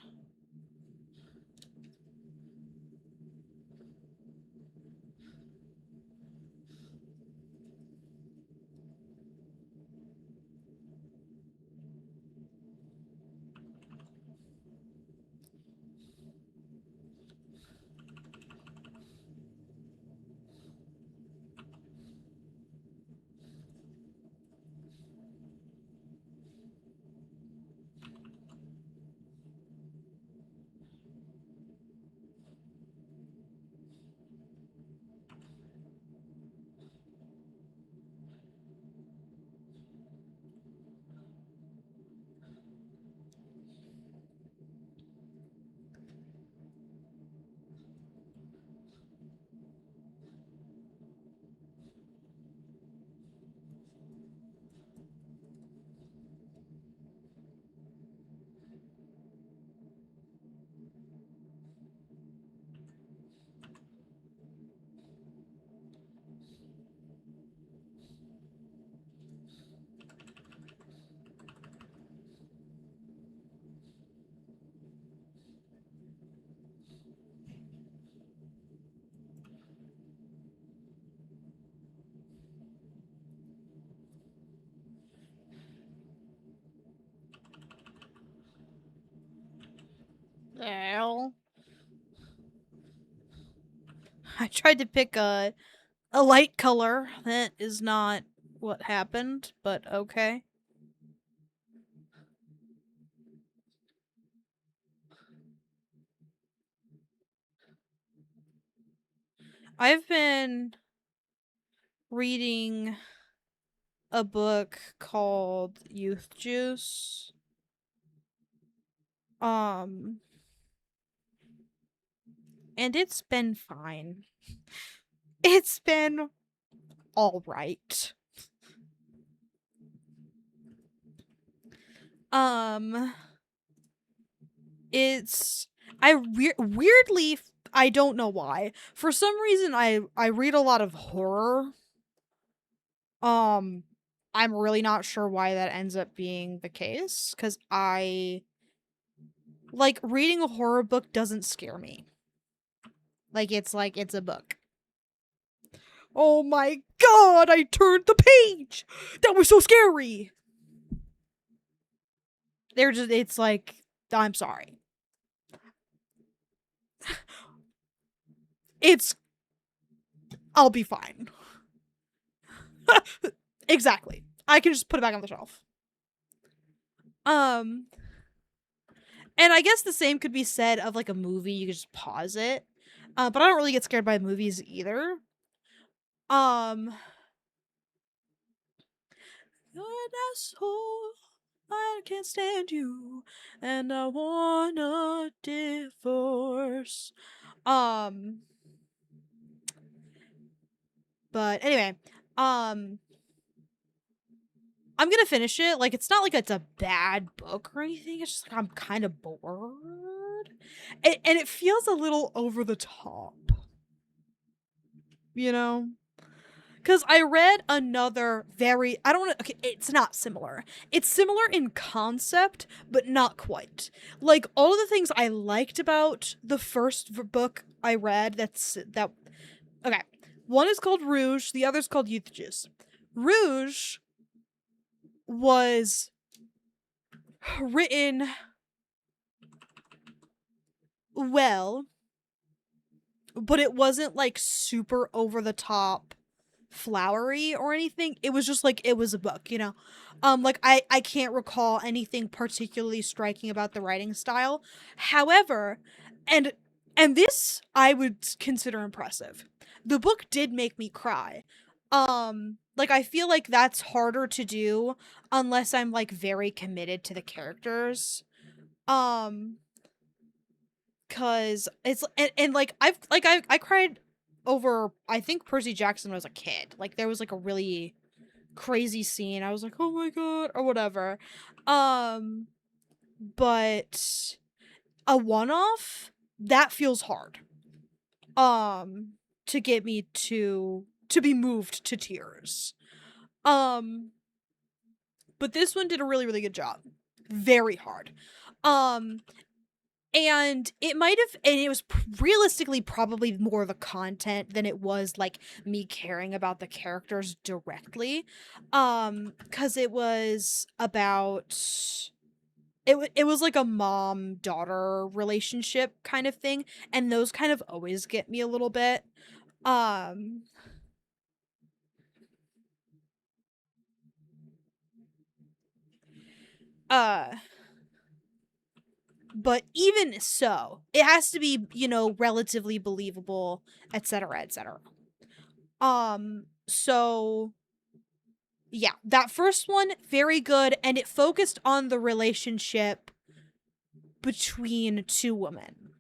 Well, I tried to pick a light color. That is not what happened, but okay. I've been reading a book called Youth Juice. And it's been fine. It's been all right. It's weirdly, I don't know why. For some reason I read a lot of horror. I'm really not sure why that ends up being the case, cuz I like reading a horror book doesn't scare me. Like it's a book. Oh my god, I turned the page. That was so scary. It's like, I'm sorry. I'll be fine. Exactly. I can just put it back on the shelf. And I guess the same could be said of like a movie. You could just pause it. But I don't really get scared by movies either. You're an asshole. I can't stand you, and I want a divorce. But anyway, I'm gonna finish it. Like, it's not like it's a bad book or anything. It's just like I'm kind of bored, and it feels a little over the top. You know? Because I read another very, I don't want to, okay, it's not similar. It's similar in concept, but not quite. Like, all of the things I liked about the first book I read, okay. One is called Rouge, the other's called Youth Juice. Rouge was written well, but it wasn't, like, super over the top flowery or anything. It was just like, it was a book, you know. Like I can't recall anything particularly striking about the writing style. However, and this I would consider impressive. The book did make me cry. Like I feel like that's harder to do unless I'm like very committed to the characters. Cause it's and like I cried over, I think, Percy Jackson was a kid. Like there was like a really crazy scene. I was like, "Oh my god," or whatever. But a one-off, that feels hard. To get me to be moved to tears. Um, but this one did a really, really good job. Very hard. Um, and it might have, and it was realistically probably more the content than it was like me caring about the characters directly. Cause it was about, it was like a mom-daughter relationship kind of thing, and those kind of always get me a little bit. Um, uh, but even so, it has to be, relatively believable, etc., etc. So yeah, that first one, very good, and it focused on the relationship between two women.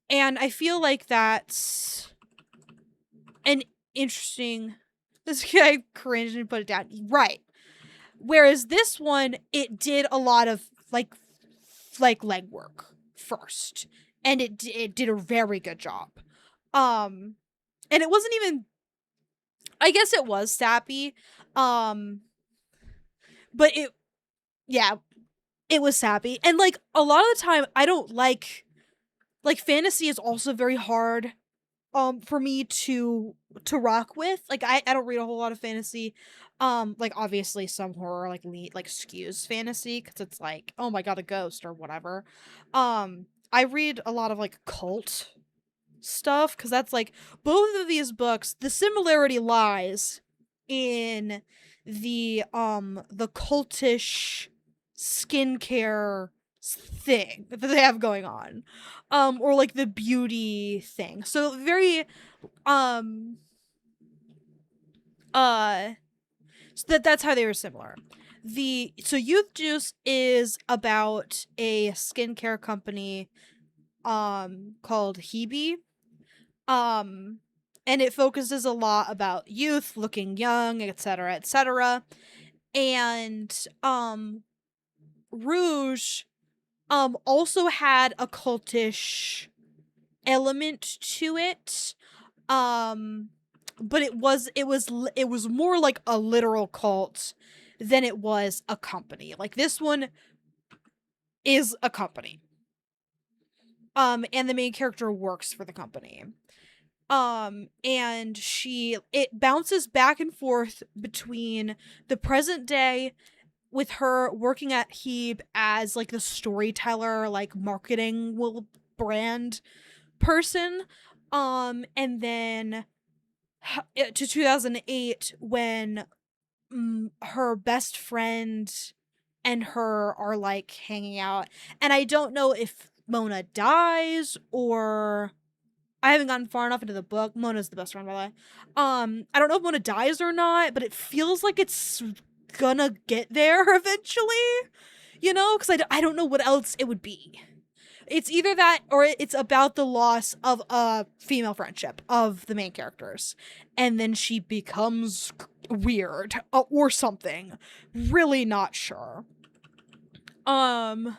And I feel like that's an interesting. This guy cringed and put it down. Right. Whereas this one, it did a lot of like legwork first, and it did a very good job. And it wasn't even. I guess it was sappy, but yeah, it was sappy, and like a lot of the time, I don't like fantasy is also very hard for me to rock with. Like I don't read a whole lot of fantasy. Like obviously some horror like skews fantasy because it's like, oh my god, a ghost or whatever. I read a lot of like cult stuff because that's like both of these books, the similarity lies in the cultish skincare thing that they have going on, or like the beauty thing. So very um so that's how they were similar. So Youth Juice is about a skincare company called Hebe. um and it focuses a lot about youth, looking young, etc., etc. And Rouge also had a cultish element to it. um but it was more like a literal cult than it was a company. Like this one is a company, and the main character works for the company. And it bounces back and forth between the present day with her working at Hebe as like the storyteller, like marketing brand person, and then to 2008 when her best friend and her are like hanging out, and I don't know if Mona dies or I haven't gotten far enough into the book. Mona's the best friend, by the way. I don't know if Mona dies or not, but it feels like it's gonna get there eventually, because I don't know what else it would be. It's either that or it's about the loss of a female friendship of the main characters. And then she becomes weird or something. Really not sure. No.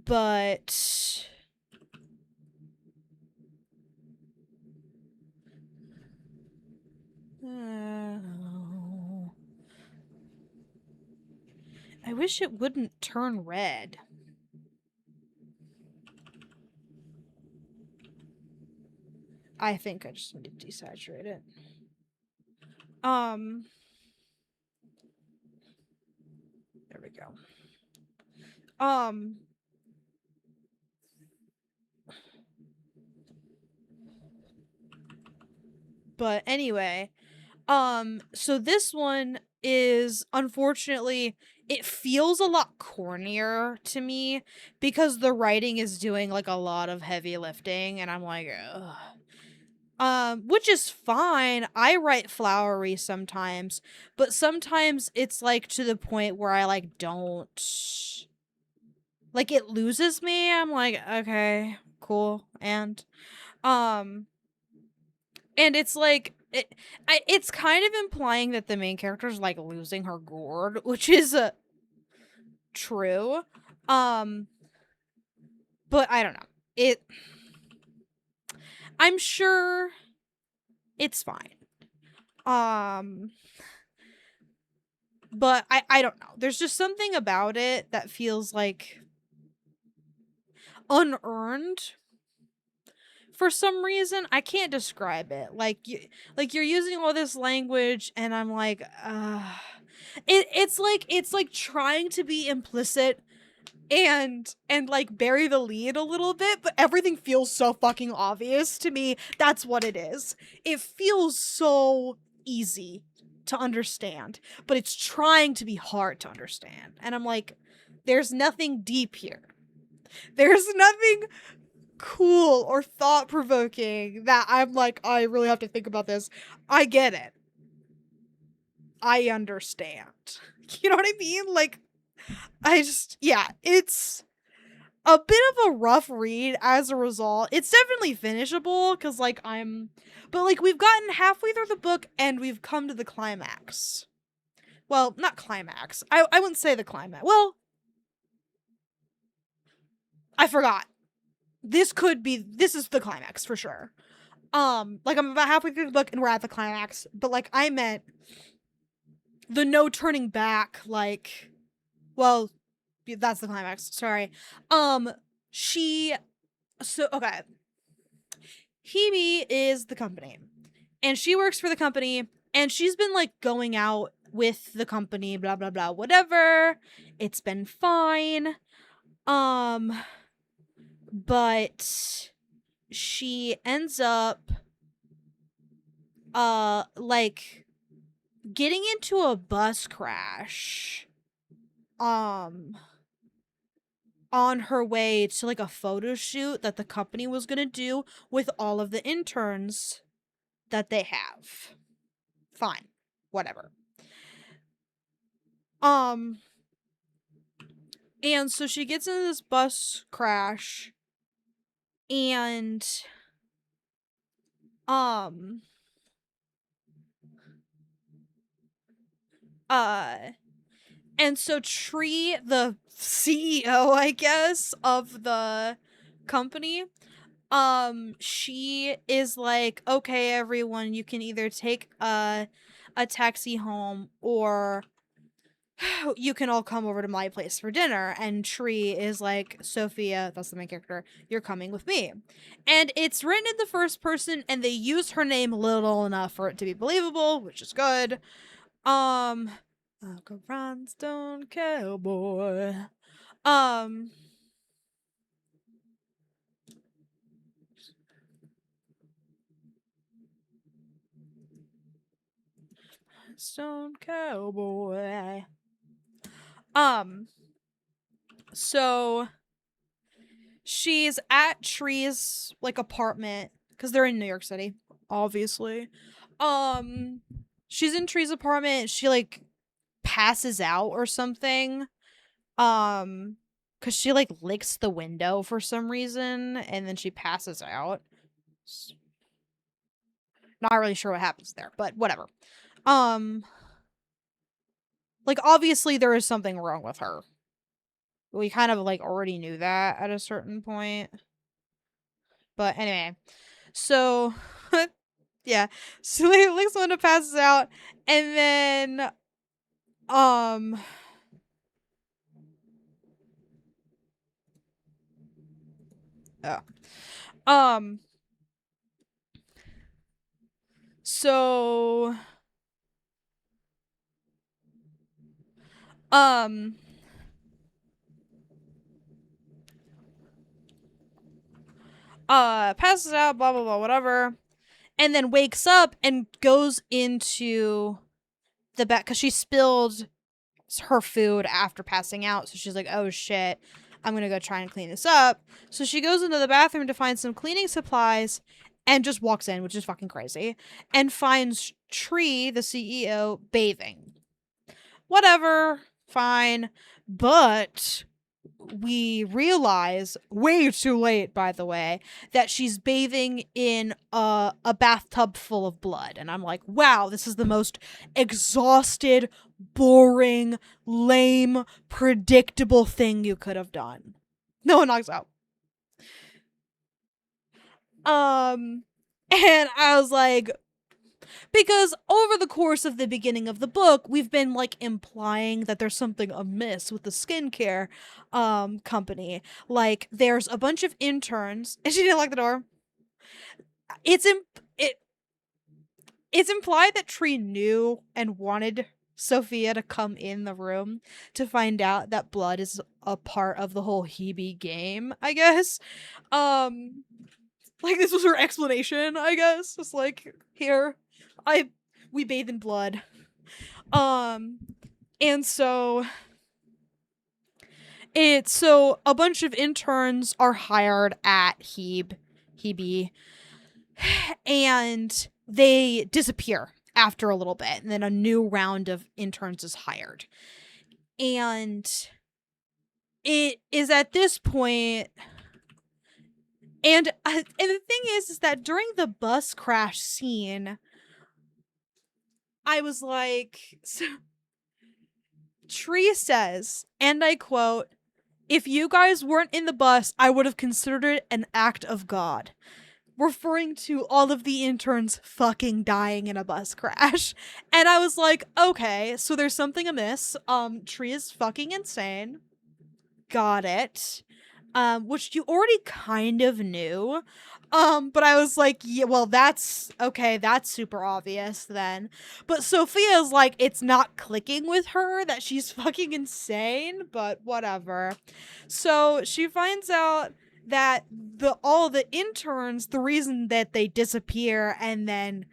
But I wish it wouldn't turn red. I think I just need to desaturate it. There we go. But anyway, so this one is, unfortunately, it feels a lot cornier to me because the writing is doing like a lot of heavy lifting, and I'm like, ugh. Which is fine. I write flowery sometimes, but sometimes it's like to the point where I like don't, like, it loses me. I'm like, okay, cool. And it's like it's kind of implying that the main character is like losing her gourd, which is true. Um, but I don't know. I'm sure it's fine. But I don't know. There's just something about it that feels like unearned for some reason. I can't describe it. Like you're using all this language and I'm like, it's like trying to be implicit and like bury the lead a little bit, but everything feels so fucking obvious to me. That's what it is. It feels so easy to understand, but it's trying to be hard to understand. And I'm like, there's nothing deep here. There's nothing cool or thought-provoking that I'm like, I really have to think about this. I get it. I understand. You know what I mean? Like, yeah, it's a bit of a rough read as a result. It's definitely finishable because, like, but, like, we've gotten halfway through the book and we've come to the climax. Well, not climax. I wouldn't say the climax. Well, I forgot. This is the climax for sure. Like, I'm about halfway through the book and we're at the climax, but, like, I meant the no turning back, like, well, that's the climax. Sorry. Okay. Hebe is the company. And she works for the company. And she's been, like, going out with the company, blah, blah, blah, whatever. It's been fine. But she ends up, like, getting into a bus crash. On her way to like a photo shoot that the company was gonna do with all of the interns that they have. Fine. Whatever. And so she gets into this bus crash and and so Tree, the CEO, I guess, of the company, she is like, okay, everyone, you can either take a taxi home or you can all come over to my place for dinner. And Tree is like, Sophia, that's the main character, you're coming with me. And it's written in the first person and they use her name little enough for it to be believable, which is good. Like a rhinestone cowboy. Stone cowboy. So she's at Tree's like apartment because they're in New York City, obviously. She's in Tree's apartment. She like passes out or something. Cause she like licks the window for some reason and then she passes out. Not really sure what happens there, but whatever. Like obviously there is something wrong with her. We kind of like already knew that at a certain point. But anyway, so yeah, so he licks the window, passes out, and then oh. So passes out, blah blah blah, whatever, and then wakes up and goes into the back because she spilled her food after passing out, so she's like, oh shit, I'm gonna go try and clean this up. So she goes into the bathroom to find some cleaning supplies and just walks in, which is fucking crazy, and finds Tree, the CEO, bathing. Whatever, fine. But we realize, way too late, by the way, that she's bathing in a bathtub full of blood. And I'm like, wow, this is the most exhausted, boring, lame, predictable thing you could have done. No one knocks out. And I was like, because over the course of the beginning of the book, we've been like implying that there's something amiss with the skincare company. Like there's a bunch of interns, and she didn't lock the door. It's it's implied that Tree knew and wanted Sophia to come in the room to find out that blood is a part of the whole Hebe game, I guess. Like this was her explanation, I guess. It's like, here, we bathe in blood. And so a bunch of interns are hired at Hebe, and they disappear after a little bit, and then a new round of interns is hired. And it is at this point, and the thing is that during the bus crash scene, I was like, so, Tree says, and I quote, "If you guys weren't in the bus, I would have considered it an act of God," referring to all of the interns fucking dying in a bus crash. And I was like, okay, so there's something amiss. Tree is fucking insane. Got it. Which you already kind of knew. But I was like, yeah, well, that's okay, that's super obvious then. But Sophia's like, it's not clicking with her that she's fucking insane, but whatever. So she finds out that all the interns, the reason that they disappear and then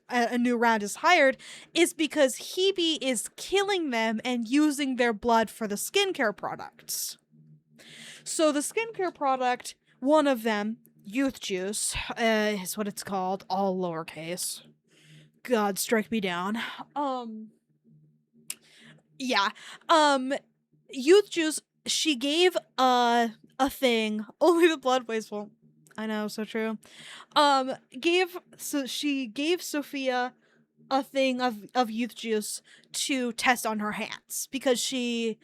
a new round is hired is because Hebe is killing them and using their blood for the skincare products. So the skincare product, one of them, Youth Juice, is what it's called, all lowercase. God, strike me down. Yeah. Youth Juice, she gave a thing, only the blood wasteful. I know, so true. She gave Sophia a thing of Youth Juice to test on her hands because she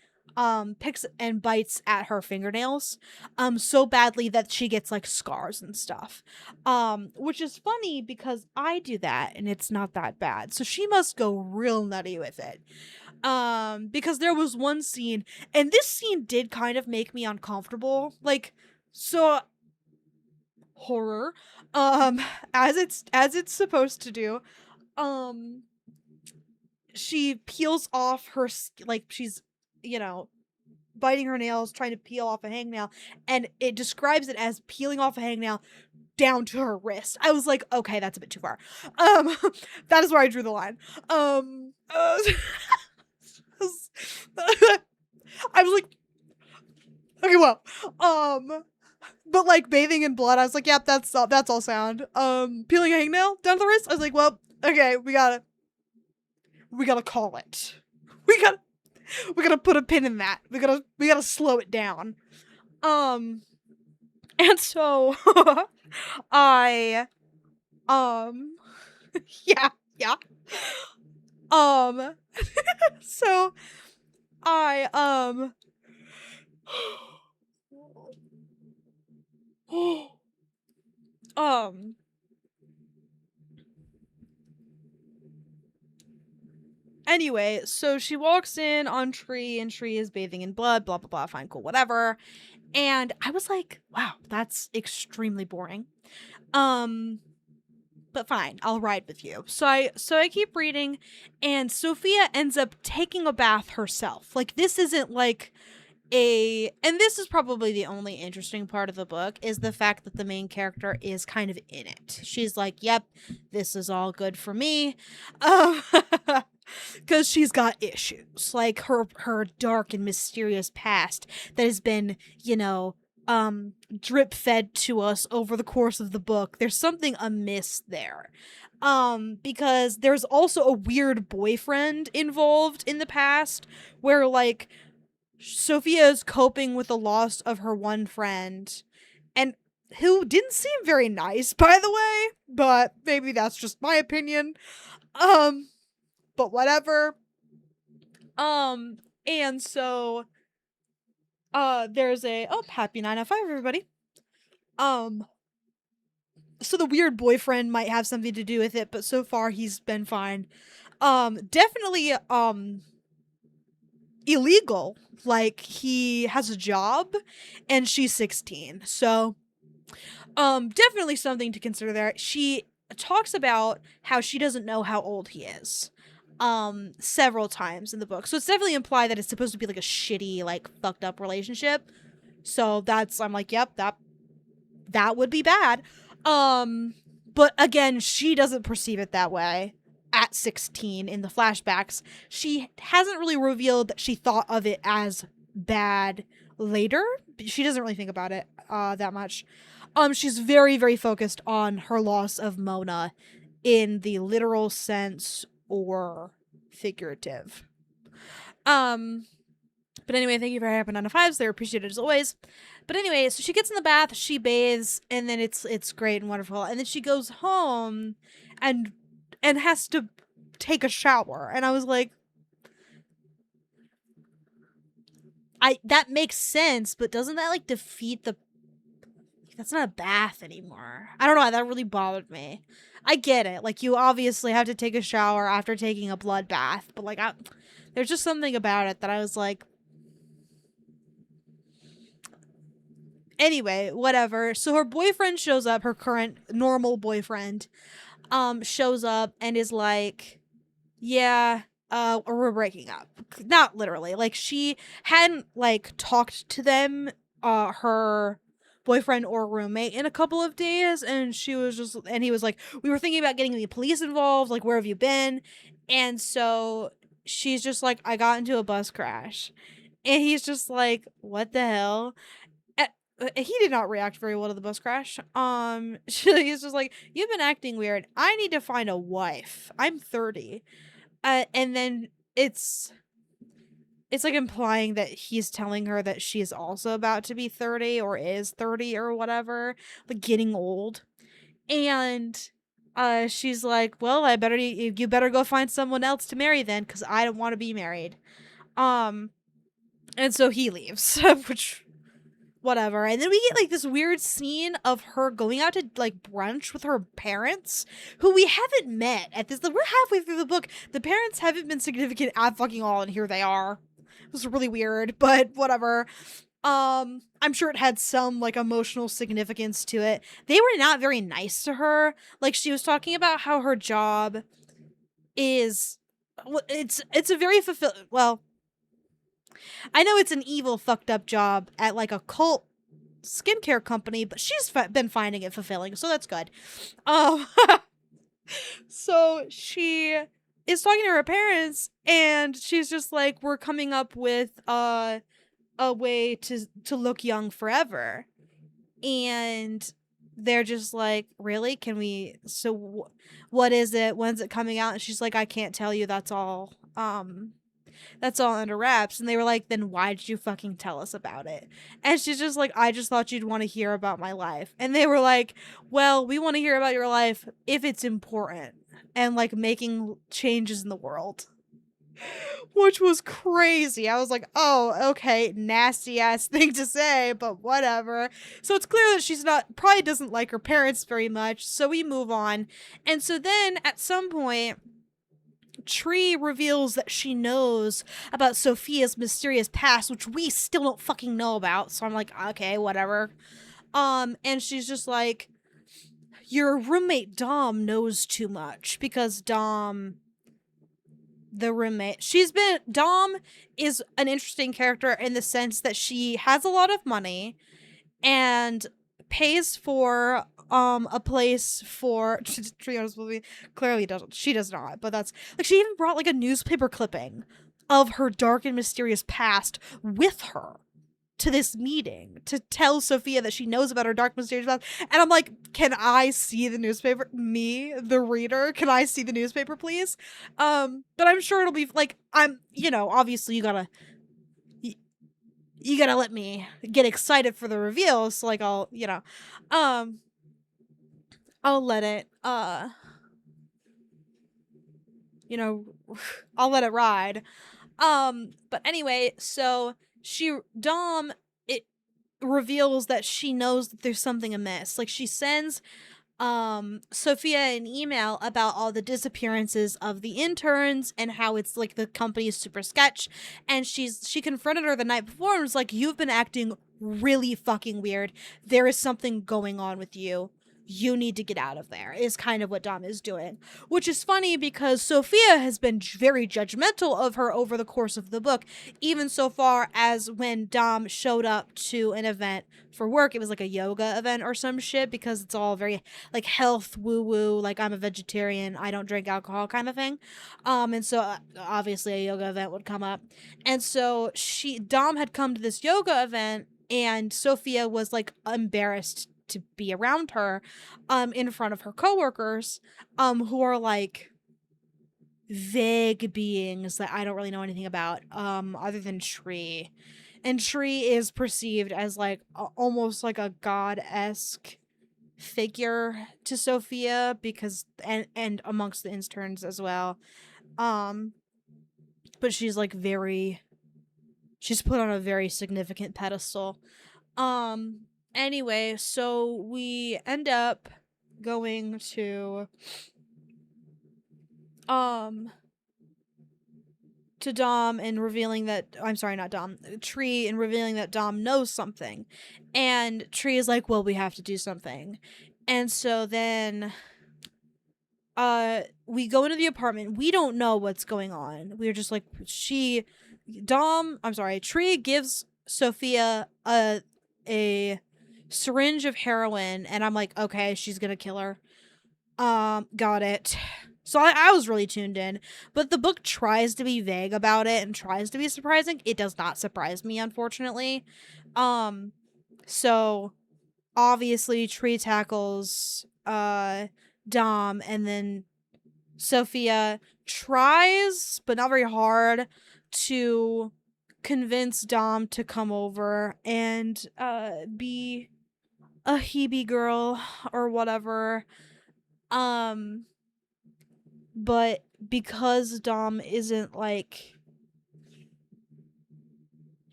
picks and bites at her fingernails so badly that she gets like scars and stuff, which is funny because I do that and it's not that bad, so she must go real nutty with it, because there was one scene, and this scene did kind of make me uncomfortable, like, so horror, as it's supposed to do. She peels off her like, she's, biting her nails, trying to peel off a hangnail, and it describes it as peeling off a hangnail down to her wrist. I was like, okay, that's a bit too far. That is where I drew the line. I was like, okay, well, but like bathing in blood, I was like, yep, that's all sound. Peeling a hangnail down to the wrist, I was like, well, okay, we gotta call it. We gotta put a pin in that. We gotta slow it down. And so I yeah. So I anyway, so she walks in on Tree, and Tree is bathing in blood, blah, blah, blah, fine, cool, whatever. And I was like, wow, that's extremely boring. But fine, I'll ride with you. So I keep reading, and Sophia ends up taking a bath herself. Like, this isn't like and this is probably the only interesting part of the book, is the fact that the main character is kind of in it. She's like, yep, this is all good for me. Because she's got issues, like her dark and mysterious past that has been, drip fed to us over the course of the book. There's something amiss there. Because there's also a weird boyfriend involved in the past where, like, Sophia is coping with the loss of her one friend, and who didn't seem very nice, by the way, but maybe that's just my opinion. Um, but whatever. And so, there's a, oh, happy 905, everybody. So the weird boyfriend might have something to do with it, but so far he's been fine. Definitely, illegal. Like, he has a job, and she's 16, so definitely something to consider there. She talks about how she doesn't know how old he is several times in the book. So it's definitely implied that it's supposed to be like a shitty, like, fucked up relationship. So that's, I'm like, yep, that would be bad. But again, she doesn't perceive it that way at 16 in the flashbacks. She hasn't really revealed that she thought of it as bad later. She doesn't really think about it that much. She's very, very focused on her loss of Mona in the literal sense or figurative. But anyway, thank you for Happy 9 to 5s. They're appreciated as always. But anyway, so she gets in the bath, she bathes, and then it's great and wonderful. And then she goes home and has to take a shower. And I was like, that makes sense, but doesn't that like defeat the, that's not a bath anymore. I don't know, that really bothered me. I get it. Like, you obviously have to take a shower after taking a blood bath, but like, there's just something about it that I was like, anyway, whatever. So her boyfriend shows up, her current normal boyfriend, shows up and is like, yeah, we're breaking up. Not literally. Like, she hadn't, like, talked to them, her boyfriend or roommate in a couple of days, and she was just, and he was like, we were thinking about getting the police involved, like, where have you been? And so she's just like, I got into a bus crash. And he's just like, what the hell? He did not react very well to the bus crash. He's just like, you've been acting weird. I need to find a wife. I'm 30. And then it's like implying that he's telling her that she's also about to be 30 or is 30 or whatever, like getting old. And she's like, well, you better go find someone else to marry then, because I don't want to be married. And so he leaves, which, whatever. And then we get like this weird scene of her going out to like brunch with her parents, who we haven't met at this. Like, we're halfway through the book. The parents haven't been significant at fucking all, and here they are. It was really weird, but whatever. I'm sure it had some like emotional significance to it. They were not very nice to her. Like, she was talking about how her job is, it's a very well, I know it's an evil, fucked up job at like a cult skincare company, but she's been finding it fulfilling, so that's good. So she is talking to her parents, and she's just like, we're coming up with a way to look young forever. And they're just like, really? Can we, so what is it? When's it coming out? And she's like, I can't tell you, that's all under wraps. And they were like, then why did you fucking tell us about it? And she's just like, I just thought you'd want to hear about my life. And they were like, well, we want to hear about your life if it's important and like making changes in the world. Which was crazy. I was like, oh, okay, nasty ass thing to say, but whatever. So it's clear that she's probably doesn't like her parents very much. So we move on. And so then at some point, Tree reveals that she knows about Sophia's mysterious past, which we still don't fucking know about. So I'm like, okay, whatever. And she's just like, your roommate Dom knows too much, because Dom, the roommate, Dom is an interesting character in the sense that she has a lot of money and pays for a place for Trio's movie. Clearly doesn't. She does not, but that's like, she even brought like a newspaper clipping of her dark and mysterious past with her to this meeting to tell Sophia that she knows about her dark mysterious past. And I'm like, can I see the newspaper? Me, the reader, can I see the newspaper, please? But I'm sure it'll be like, obviously you gotta, you gotta let me get excited for the reveal, so, like, um, I'll let it, you know, I'll let it ride. But anyway, so Dom, it reveals that she knows that there's something amiss. Like, she sends Sophia an email about all the disappearances of the interns and how it's like the company is super sketch, and she confronted her the night before and was like, you've been acting really fucking weird. There is something going on with you. You need to get out of there, is kind of what Dom is doing. Which is funny because Sophia has been very judgmental of her over the course of the book, even so far as when Dom showed up to an event for work. It was like a yoga event or some shit, because it's all very like health woo woo, like I'm a vegetarian, I don't drink alcohol kind of thing. And so obviously a yoga event would come up. And so Dom had come to this yoga event, and Sophia was like embarrassed to be around her in front of her coworkers who are like vague beings that I don't really know anything about other than Tree. And Tree is perceived as like almost like a god-esque figure to Sophia, because and amongst the interns as well. Um but she's like she's put on a very significant pedestal. Um anyway, so we end up going um to Dom and revealing that, I'm sorry, not Dom, Tree, and revealing that Dom knows something. And Tree is like, well, we have to do something. And so then we go into the apartment. We don't know what's going on. We're just like, Tree gives Sophia a syringe of heroin, and I'm like, okay, she's gonna kill her. Got it. So I was really tuned in, but the book tries to be vague about it and tries to be surprising. It does not surprise me, unfortunately. So obviously Tree tackles Dom, and then Sophia tries, but not very hard, to convince Dom to come over and be a Hebe girl or whatever. But because Dom isn't ready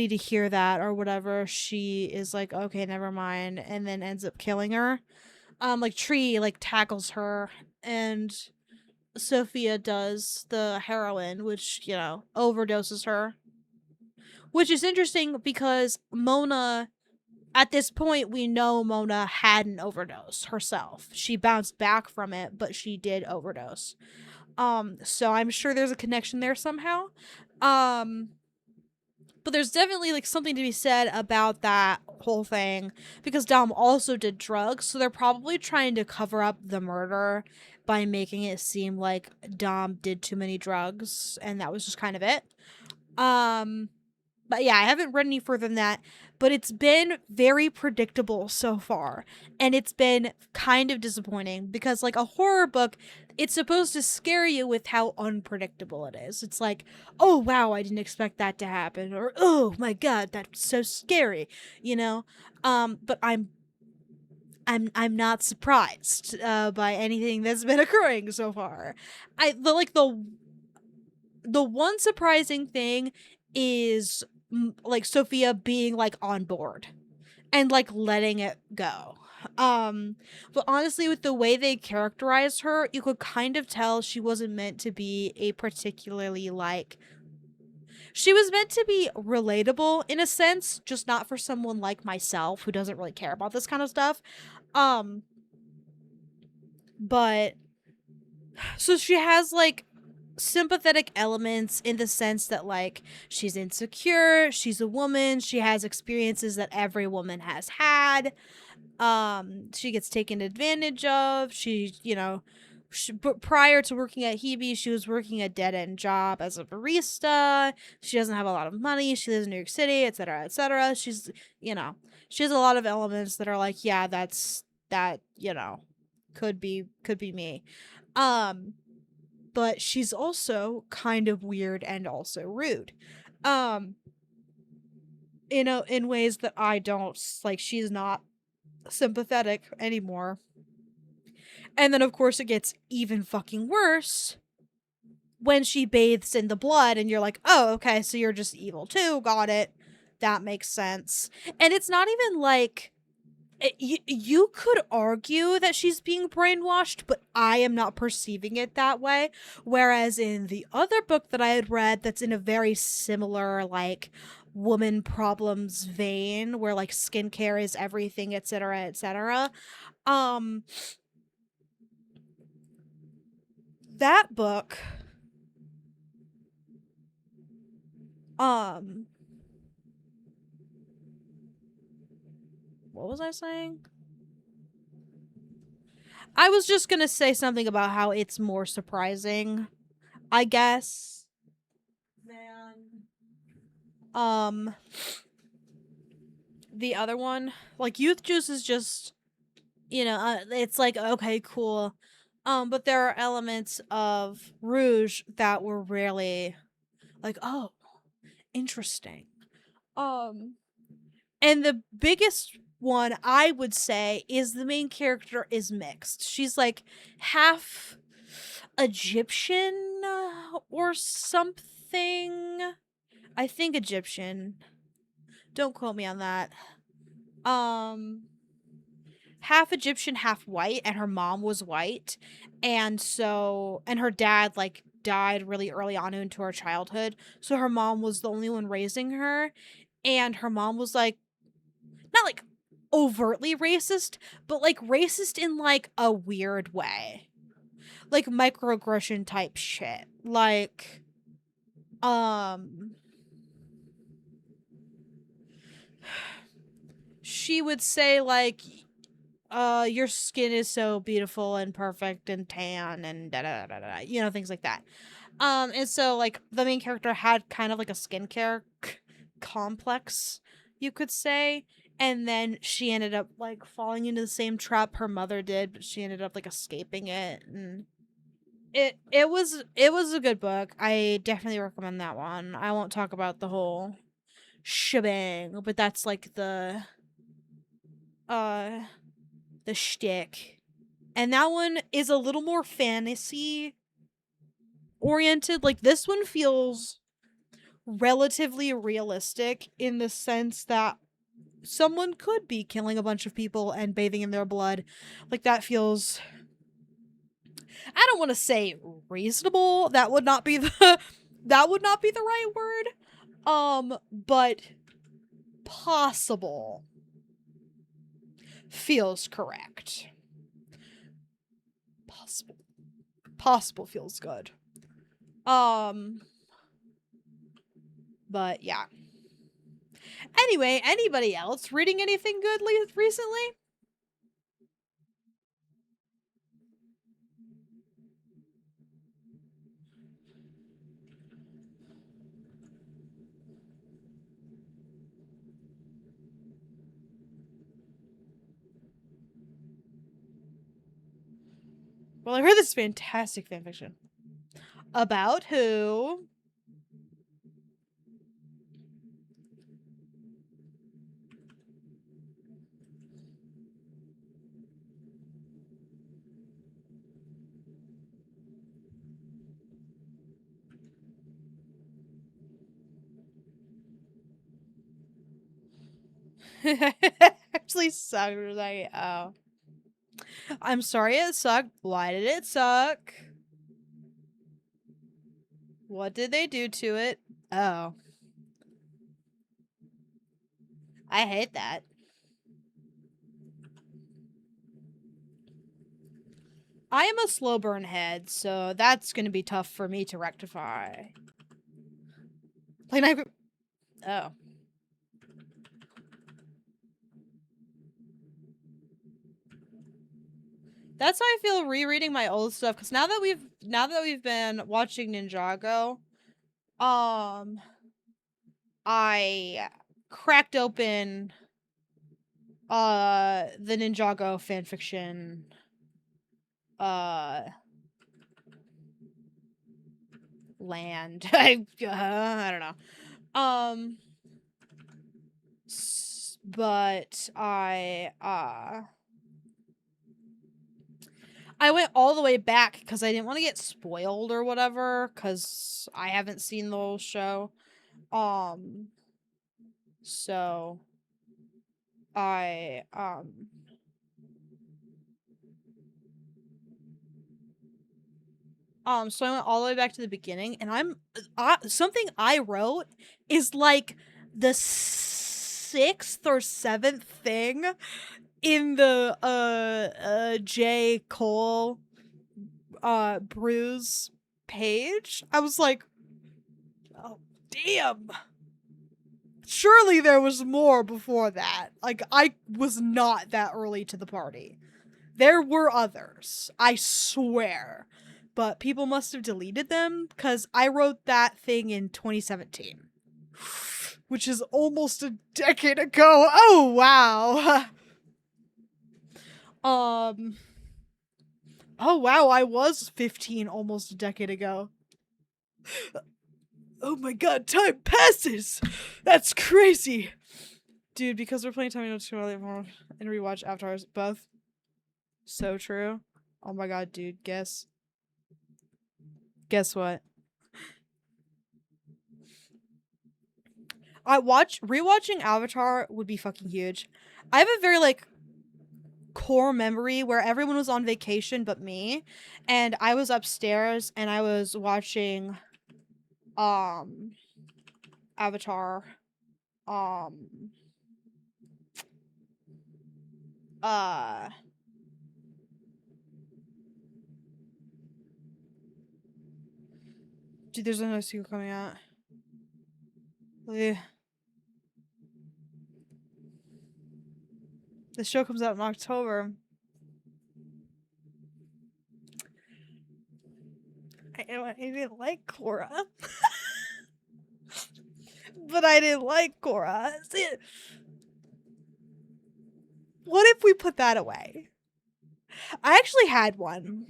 to hear that or whatever, she is like, okay, never mind, and then ends up killing her. Like Tree tackles her, and Sophia does the heroin, which, overdoses her. Which is interesting because Mona, at this point, we know Mona had an overdose herself. She bounced back from it, but she did overdose. So I'm sure there's a connection there somehow. But there's definitely something to be said about that whole thing, because Dom also did drugs, so they're probably trying to cover up the murder by making it seem like Dom did too many drugs, and that was just kind of it. But yeah, I haven't read any further than that, but it's been very predictable so far, and it's been kind of disappointing because, like, a horror book, it's supposed to scare you with how unpredictable it is. It's like, oh wow, I didn't expect that to happen, or oh my god, that's so scary, you know? But I'm not surprised by anything that's been occurring so far. The one surprising thing is Sophia being on board and letting it go. But honestly, with the way they characterized her, you could kind of tell she wasn't meant to be a particularly she was meant to be relatable in a sense, just not for someone like myself who doesn't really care about this kind of stuff. But so she has sympathetic elements in the sense that she's insecure, she's a woman, she has experiences that every woman has had. She gets taken advantage of. But prior to working at Hebe, she was working a dead-end job as a barista. She doesn't have a lot of money. She lives in New York City, etc., etc. She has a lot of elements that are yeah, that could be me. But she's also kind of weird and also rude. in ways that I don't. Like, she's not sympathetic anymore. And then of course it gets even fucking worse when she bathes in the blood and you're like, "Oh, okay, so you're just evil too. Got it. That makes sense." And it's not even like you could argue that she's being brainwashed, but I am not perceiving it that way. Whereas in the other book that I had read that's in a very similar, like, woman problems vein, where, like, skincare is everything, etc., etc., um, that book, um, what was I saying? I was just gonna say something about how it's more surprising, I guess, than the other one. Like, Youth Juice is just, it's like, okay, cool. But there are elements of Rouge that were really like, oh, interesting. Um, and the biggest one I would say is the main character is mixed. She's like half Egyptian or something. I think Egyptian. Don't quote me on that. Um, half Egyptian, half white, and her mom was white. And her dad, like, died really early on into her childhood. So her mom was the only one raising her. And her mom was, like, not, like, overtly racist, but, like, racist in, like, a weird way. Like, microaggression type shit. Like, she would say, like, your skin is so beautiful and perfect and tan and da da da da, things like that. And so, like, the main character had kind of like a skincare complex, you could say, and then she ended up, like, falling into the same trap her mother did, but she ended up, like, escaping it. And it was a good book. I definitely recommend that one. I won't talk about the whole shebang, but that's like uh the shtick. And that one is a little more fantasy oriented. Like, this one feels relatively realistic in the sense that someone could be killing a bunch of people and bathing in their blood. Like, that feels, I don't want to say reasonable. That would not be the that would not be the right word. But possible feels correct. Possible feels good. But yeah. Anyway, anybody else reading anything good recently? Well, I heard this fantastic fanfiction. About who? Actually sucked. Like, oh. I'm sorry it sucked. Why did it suck? What did they do to it? Oh. I hate that. I am a slow burn head, so that's gonna be tough for me to rectify. Like, oh. That's how I feel rereading my old stuff, because now that we've been watching Ninjago, I cracked open the Ninjago fanfiction land. I don't know. But I went all the way back because I didn't want to get spoiled or whatever, because I haven't seen the whole show. Um, so I so I went all the way back to the beginning, and something I wrote is like the sixth or seventh thing in the J. Cole Bruise page. I was like, oh damn. Surely there was more before that. Like, I was not that early to the party. There were others, I swear. But people must have deleted them because I wrote that thing in 2017. Which is almost a decade ago. Oh, wow. Oh, wow, I was 15 almost a decade ago. Oh my god, time passes! That's crazy! Dude, because we're playing Tommy No Tomorrow and rewatch Avatars, both. So true. Oh my god, dude, guess. Guess what? Rewatching Avatar would be fucking huge. I have a very, like, core memory where everyone was on vacation but me, and I was upstairs and I was watching, Avatar, uh, dude, there's another sequel coming out. Ugh. The show comes out in October. I didn't like Korra. But I didn't like Korra. See, what if we put that away? I actually had one.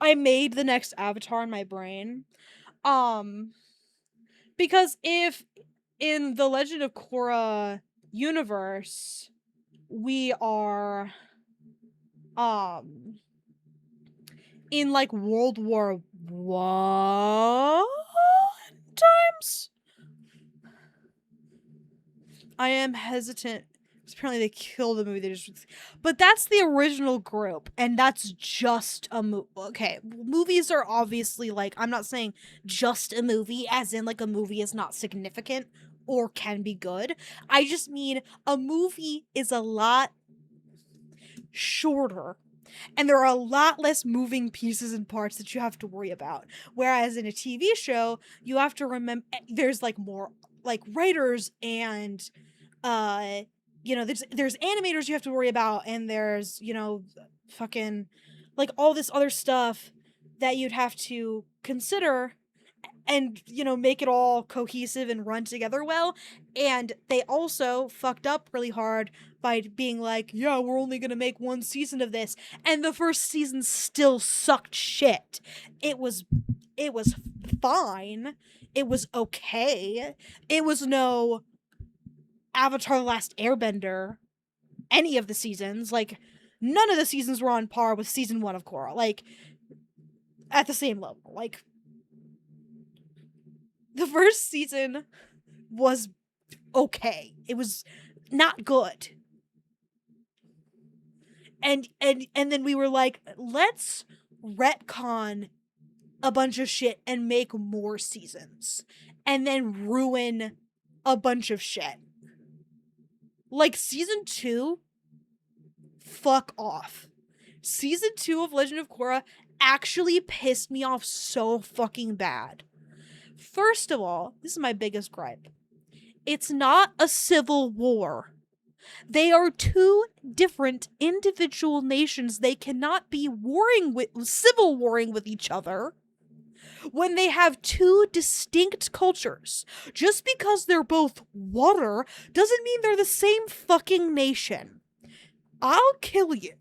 I made the next Avatar in my brain. Because if in the Legend of Korra universe we are in like World War One times, I am hesitant. Apparently they killed the movie. But that's the original group, and that's just a movie. Okay, movies are obviously like, I'm not saying just a movie, as in like a movie is not significant or can be good. I just mean a movie is a lot shorter, and there are a lot less moving pieces and parts that you have to worry about. Whereas in a TV show, you have to remember there's like more like writers and there's animators you have to worry about, and there's, fucking like all this other stuff that you'd have to consider and, make it all cohesive and run together well. And they also fucked up really hard by being like, yeah, we're only gonna make one season of this. And the first season still sucked shit. It was fine. It was okay. It was no Avatar The Last Airbender, any of the seasons. Like, none of the seasons were on par with season 1 of Korra. Like, at the same level. Like, the first season was okay. It was not good. And then we were like, let's retcon a bunch of shit and make more seasons. And then ruin a bunch of shit. Like, season 2, fuck off. Season 2 of Legend of Korra actually pissed me off so fucking bad. First of all, this is my biggest gripe. It's not a civil war. They are two different individual nations. They cannot be civil warring with each other when they have two distinct cultures. Just because they're both water doesn't mean they're the same fucking nation. I'll kill you.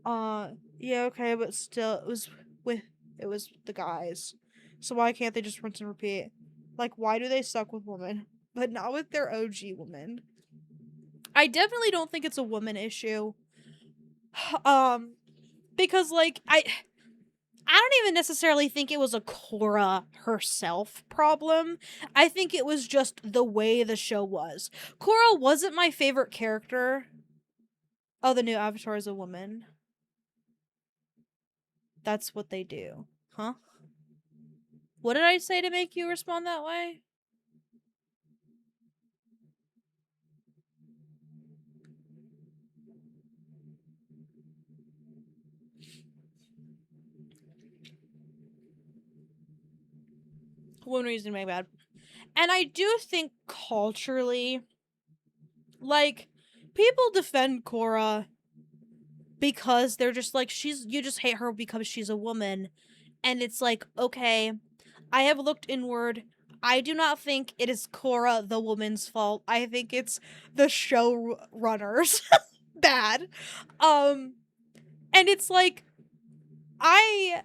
Yeah, okay, but still, it was the guys. So why can't they just rinse and repeat? Like, why do they suck with women, but not with their OG woman? I definitely don't think it's a woman issue. Um, because like I don't even necessarily think it was a Korra herself problem. I think it was just the way the show was. Korra wasn't my favorite character. Oh, the new Avatar is a woman. That's what they do. Huh? What did I say to make you respond that way? One reason, my bad. And I do think culturally, like, people defend Korra because they're just like, you just hate her because she's a woman. And it's like, okay, I have looked inward. I do not think it is Korra the woman's fault. I think it's the showrunners bad. And it's like, I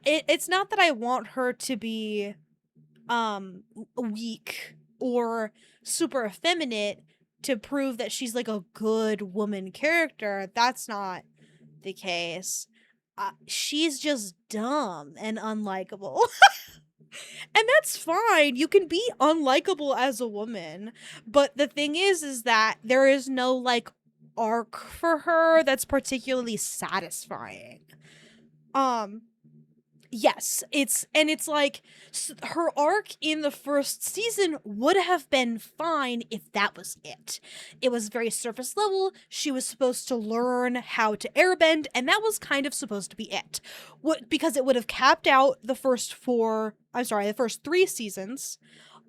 it's not that I want her to be weak or super effeminate to prove that she's like a good woman character. That's not the case. She's just dumb and unlikable. And that's fine. You can be unlikable as a woman. But the thing is that there is no like arc for her that's particularly satisfying. Um Yes, it's like her arc in the first season would have been fine if that was it. It was very surface level. She was supposed to learn how to airbend, and that was kind of supposed to be it. Because it would have capped out the first the first 3 seasons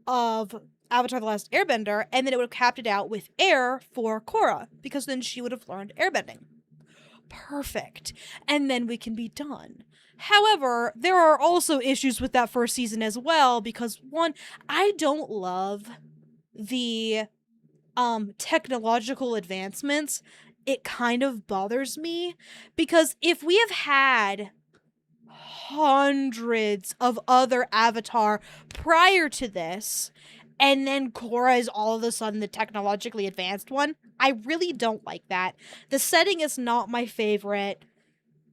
of Avatar: The Last Airbender, and then it would have capped it out with Air for Korra, because then she would have learned airbending. Perfect. And then we can be done. However, there are also issues with that first season as well, because one, I don't love the technological advancements. It kind of bothers me, because if we have had hundreds of other Avatar prior to this, and then Korra is all of a sudden the technologically advanced one, I really don't like that. The setting is not my favorite.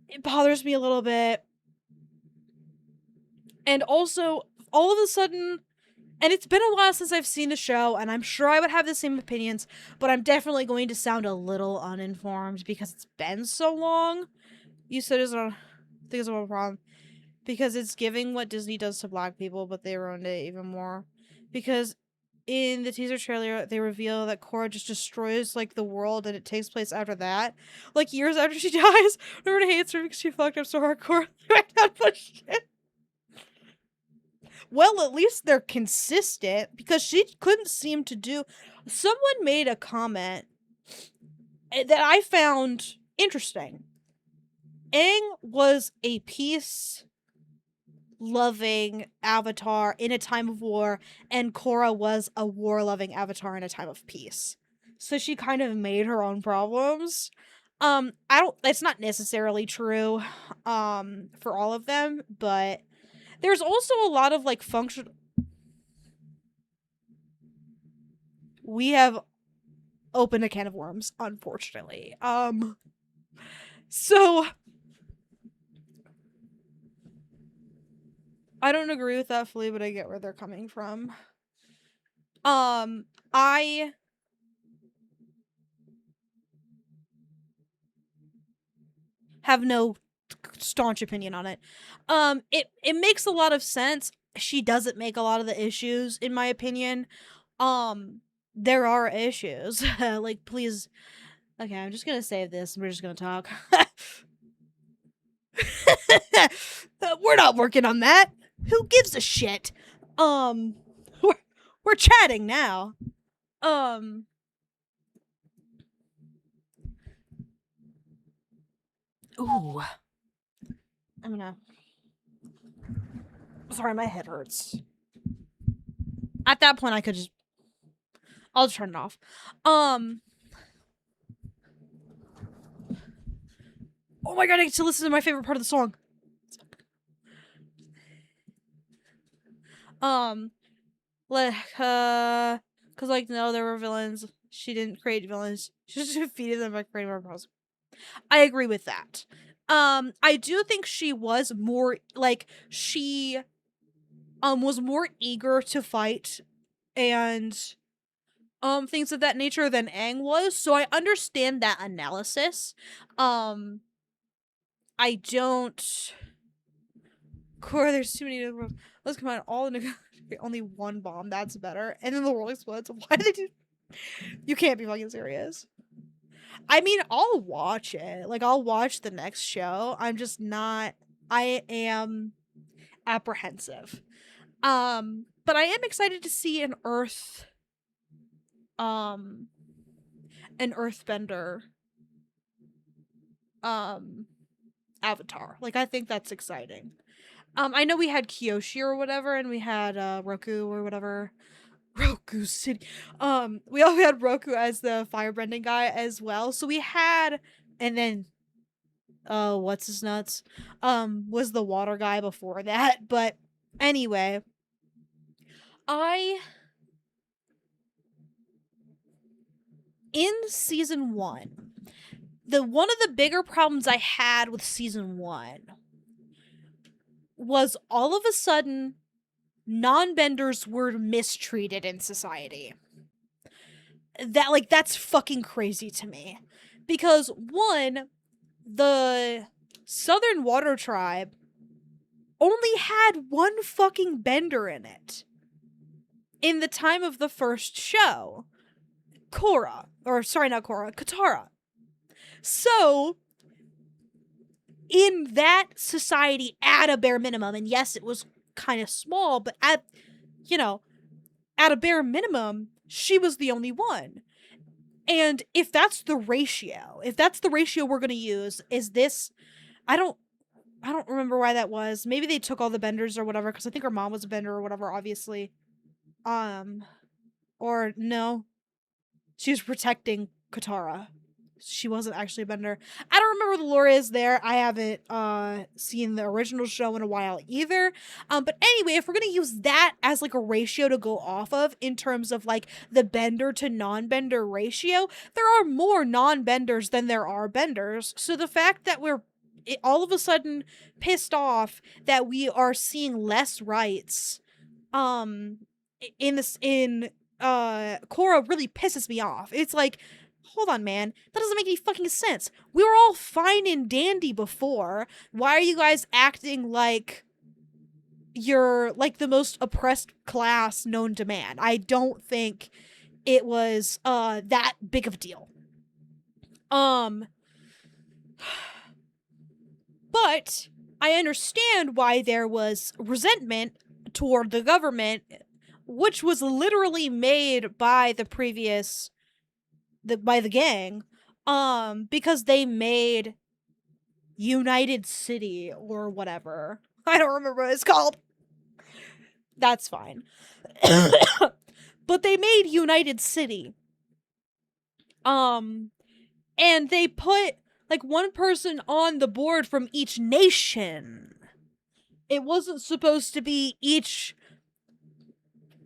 It bothers me a little bit. And also, all of a sudden, and it's been a while since I've seen the show, and I'm sure I would have the same opinions, but I'm definitely going to sound a little uninformed because it's been so long. You said it's not, I think it's a problem. Because it's giving what Disney does to black people, but they ruined it even more. Because in the teaser trailer, they reveal that Korra just destroys, like, the world, and it takes place after that. Like, years after she dies, everyone hates her because she fucked up so hardcore. Shit. Well, at least they're consistent, because she couldn't seem to do... Someone made a comment that I found interesting. Aang was a peace loving avatar in a time of war, and Korra was a war loving avatar in a time of peace. So she kind of made her own problems. It's not necessarily true for all of them, but there's also a lot of like function. We have opened a can of worms, unfortunately. So I don't agree with that fully, but I get where they're coming from. I have no staunch opinion on it. It makes a lot of sense. She doesn't make a lot of the issues, in my opinion. There are issues. Like, please. Okay, I'm just gonna save this and we're just gonna talk. We're not working on that. Who gives a shit? We're, we're chatting now. Ooh. I'm gonna... Sorry, my head hurts. At that point, I could just... I'll just turn it off. Oh my god, I get to listen to my favorite part of the song. Um, like, cause like, no, there were villains. She didn't create villains. She just defeated them by creating more problems. I agree with that. I do think she was more, like, she, was more eager to fight and, things of that nature than Aang was, so I understand that analysis. I don't... Core, there's too many... Let's come on, all the... Only one bomb, that's better. And then the world explodes. Why did they do... You can't be fucking serious. I mean, I'll watch it. Like, I'll watch the next show. I'm just not... I am apprehensive. But I am excited to see an Earthbender, avatar. Like, I think that's exciting. I know we had Kyoshi or whatever, and we had, Roku or whatever. Roku City. We also had Roku as the firebending guy as well. So we had, and then, what's his nuts? Was the water guy before that. But anyway, in season 1, one of the bigger problems I had with season 1 was all of a sudden non-benders were mistreated in society. That's fucking crazy to me. Because, one, the Southern Water Tribe only had one fucking bender in it. In the time of the first show. Katara. So, in that society, at a bare minimum, and yes, it was kind of small, but at a bare minimum, she was the only one. And if that's the ratio we're going to use, is this... I don't remember why that was. Maybe they took all the benders or whatever, because I think her mom was a bender or whatever, obviously. Or no. She was protecting Katara. She wasn't actually a bender. I don't remember what the lore is there. I haven't seen the original show in a while either. But anyway, if we're gonna use that as like a ratio to go off of in terms of like the bender to non-bender ratio, there are more non-benders than there are benders. So the fact that we're all of a sudden pissed off that we are seeing less rights in Korra really pisses me off. It's like, hold on, man. That doesn't make any fucking sense. We were all fine and dandy before. Why are you guys acting like you're like the most oppressed class known to man? I don't think it was that big of a deal. But I understand why there was resentment toward the government, which was literally made by the previous by the gang, because they made United City or whatever. I don't remember what it's called. That's fine. But they made United City. And they put like one person on the board from each nation. It wasn't supposed to be each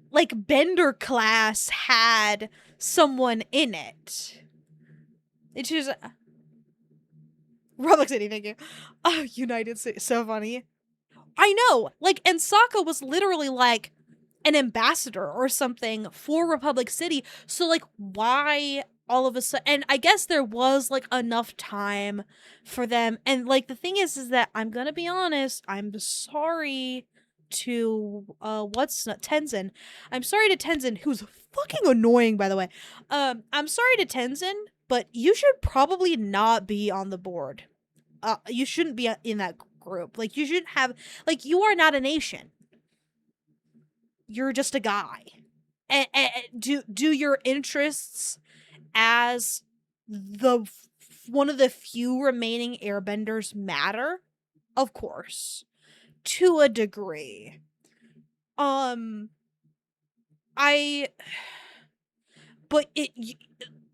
like bender class had someone in it. It's just Republic City, thank you. Oh, United City, so funny. I know, like, and Sokka was literally like an ambassador or something for Republic City. So like, why all of a sudden? And I guess there was like enough time for them. And like the thing is that I'm gonna be honest. I'm sorry to Tenzin. I'm sorry to Tenzin, who's fucking annoying, by the way. I'm sorry to Tenzin, but you should probably not be on the board. You shouldn't be in that group. Like, you shouldn't have, like, you are not a nation. You're just a guy. And do your interests as one of the few remaining airbenders matter? Of course. To a degree. But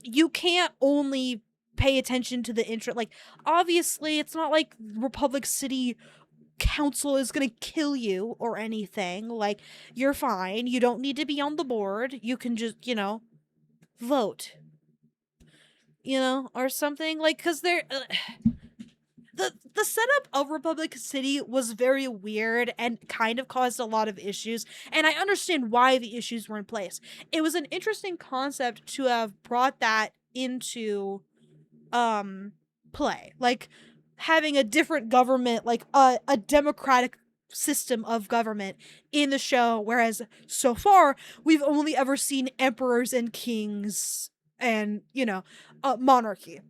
you can't only pay attention to the interest. Like, obviously, it's not like Republic City council is gonna kill you or anything. Like, you're fine. You don't need to be on the board. You can just, vote, or something. Like, because they're. The setup of Republic City was very weird and kind of caused a lot of issues, and I understand why the issues were in place. It was an interesting concept to have brought that into play. Like, having a different government, like a democratic system of government in the show, whereas so far we've only ever seen emperors and kings and, monarchy.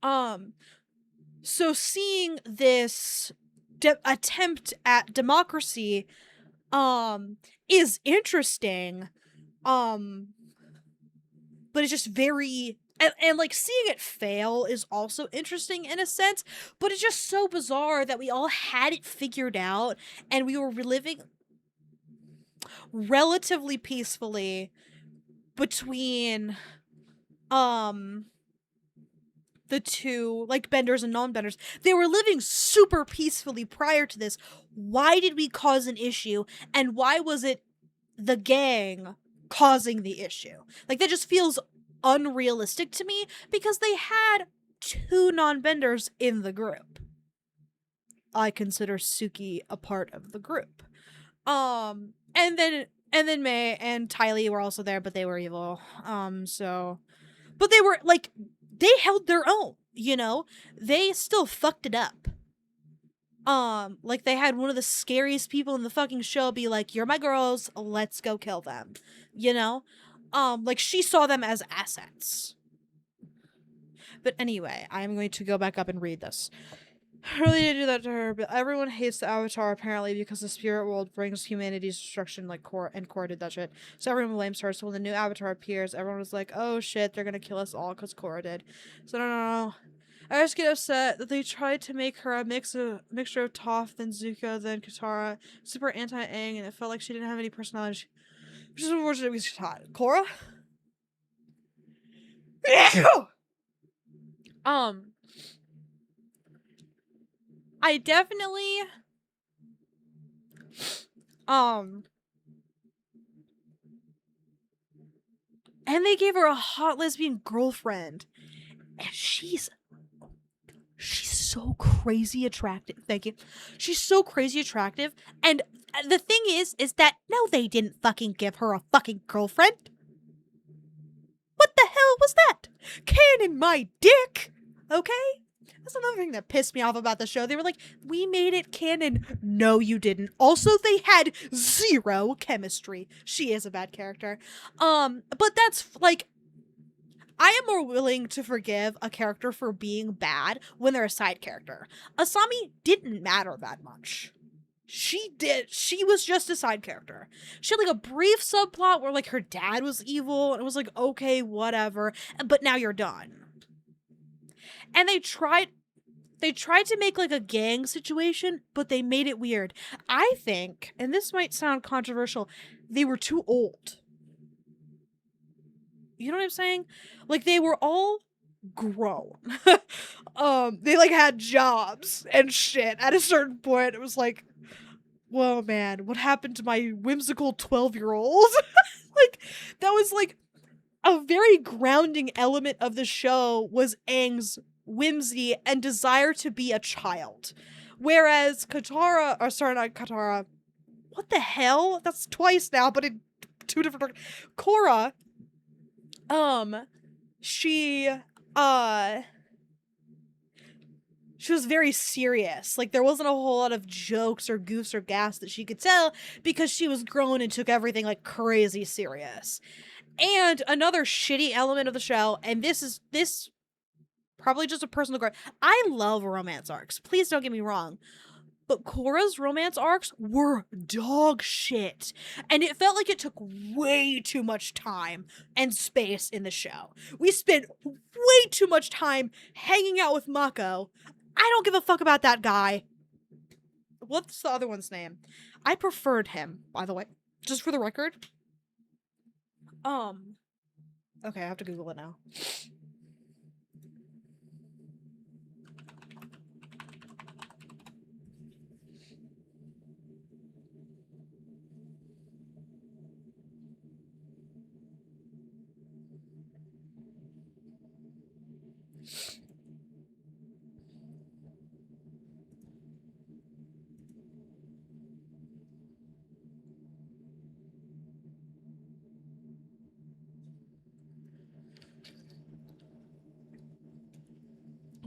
Um so seeing this attempt at democracy is interesting, um but it's just very, and like seeing it fail is also interesting in a sense, but it's just so bizarre that we all had it figured out and we were living relatively peacefully between um the two, like, benders and non-benders. They were living super peacefully prior to this. Why did we cause an issue, and why was it the gang causing the issue? Like, that just feels unrealistic to me, because they had two non-benders in the group. I consider Suki a part of the group. And then May and Tylee were also there, but they were evil. But they were, like, they held their own, They still fucked it up. Like, they had one of the scariest people in the fucking show be like, "You're my girls, let's go kill them." Like, she saw them as assets. But anyway, I'm going to go back up and read this. I really did do that to her, but everyone hates the Avatar apparently because the spirit world brings humanity's destruction, like Korra did that shit. So everyone blames her. So when the new Avatar appears, everyone was like, "Oh shit, they're gonna kill us all because Korra did." So no. I just get upset that they tried to make her a mixture of Toph, then Zuko, then Katara, super anti-Aang, and it felt like she didn't have any personality. Which is unfortunate because she's hot. Korra? I definitely and they gave her a hot lesbian girlfriend. And she's so crazy attractive. Thank you. She's so crazy attractive. And the thing is that no, they didn't fucking give her a fucking girlfriend. What the hell was that? Canon my dick. Okay? That's another thing that pissed me off about the show. They were like, "We made it canon." No, you didn't. Also, they had zero chemistry. She is a bad character. But that's, like, I am more willing to forgive a character for being bad when they're a side character. Asami didn't matter that much. She was just a side character. She had, like, a brief subplot where, like, her dad was evil, and it was like, okay, whatever, but now you're done. And they tried to make, like, a gang situation, but they made it weird. I think, and this might sound controversial, they were too old. You know what I'm saying? Like, they were all grown. They, like, had jobs and shit. At a certain point, it was like, whoa, man, what happened to my whimsical 12-year-old? Like, that was, like, a very grounding element of the show was Aang's whimsy and desire to be a child. Not Katara. What the hell? That's twice now, but in two different. Korra. She was very serious. Like, there wasn't a whole lot of jokes or goofs or gas that she could tell because she was grown and took everything, like, crazy serious. And another shitty element of the show, and this probably just a personal grudge. I love romance arcs. Please don't get me wrong. But Korra's romance arcs were dog shit. And it felt like it took way too much time and space in the show. We spent way too much time hanging out with Mako. I don't give a fuck about that guy. What's the other one's name? I preferred him, by the way. Just for the record. Okay, I have to Google it now.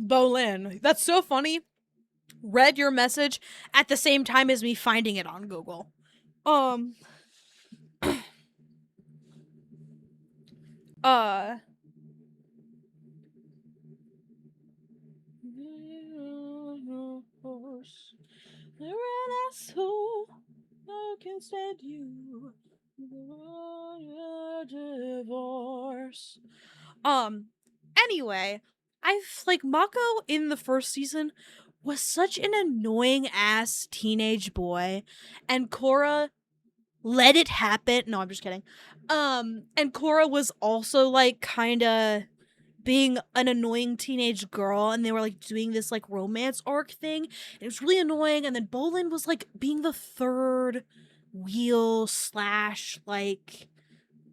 Bolin. That's so funny. Read your message at the same time as me finding it on Google. Uh You're an asshole. I can stand you. Divorce. Anyway, I've like Mako in the first season was such an annoying ass teenage boy, and Korra let it happen. No, I'm just kidding. And Korra was also like kind of being an annoying teenage girl, and they were like doing this like romance arc thing. It was really annoying, and then Bolin was like being the third wheel slash like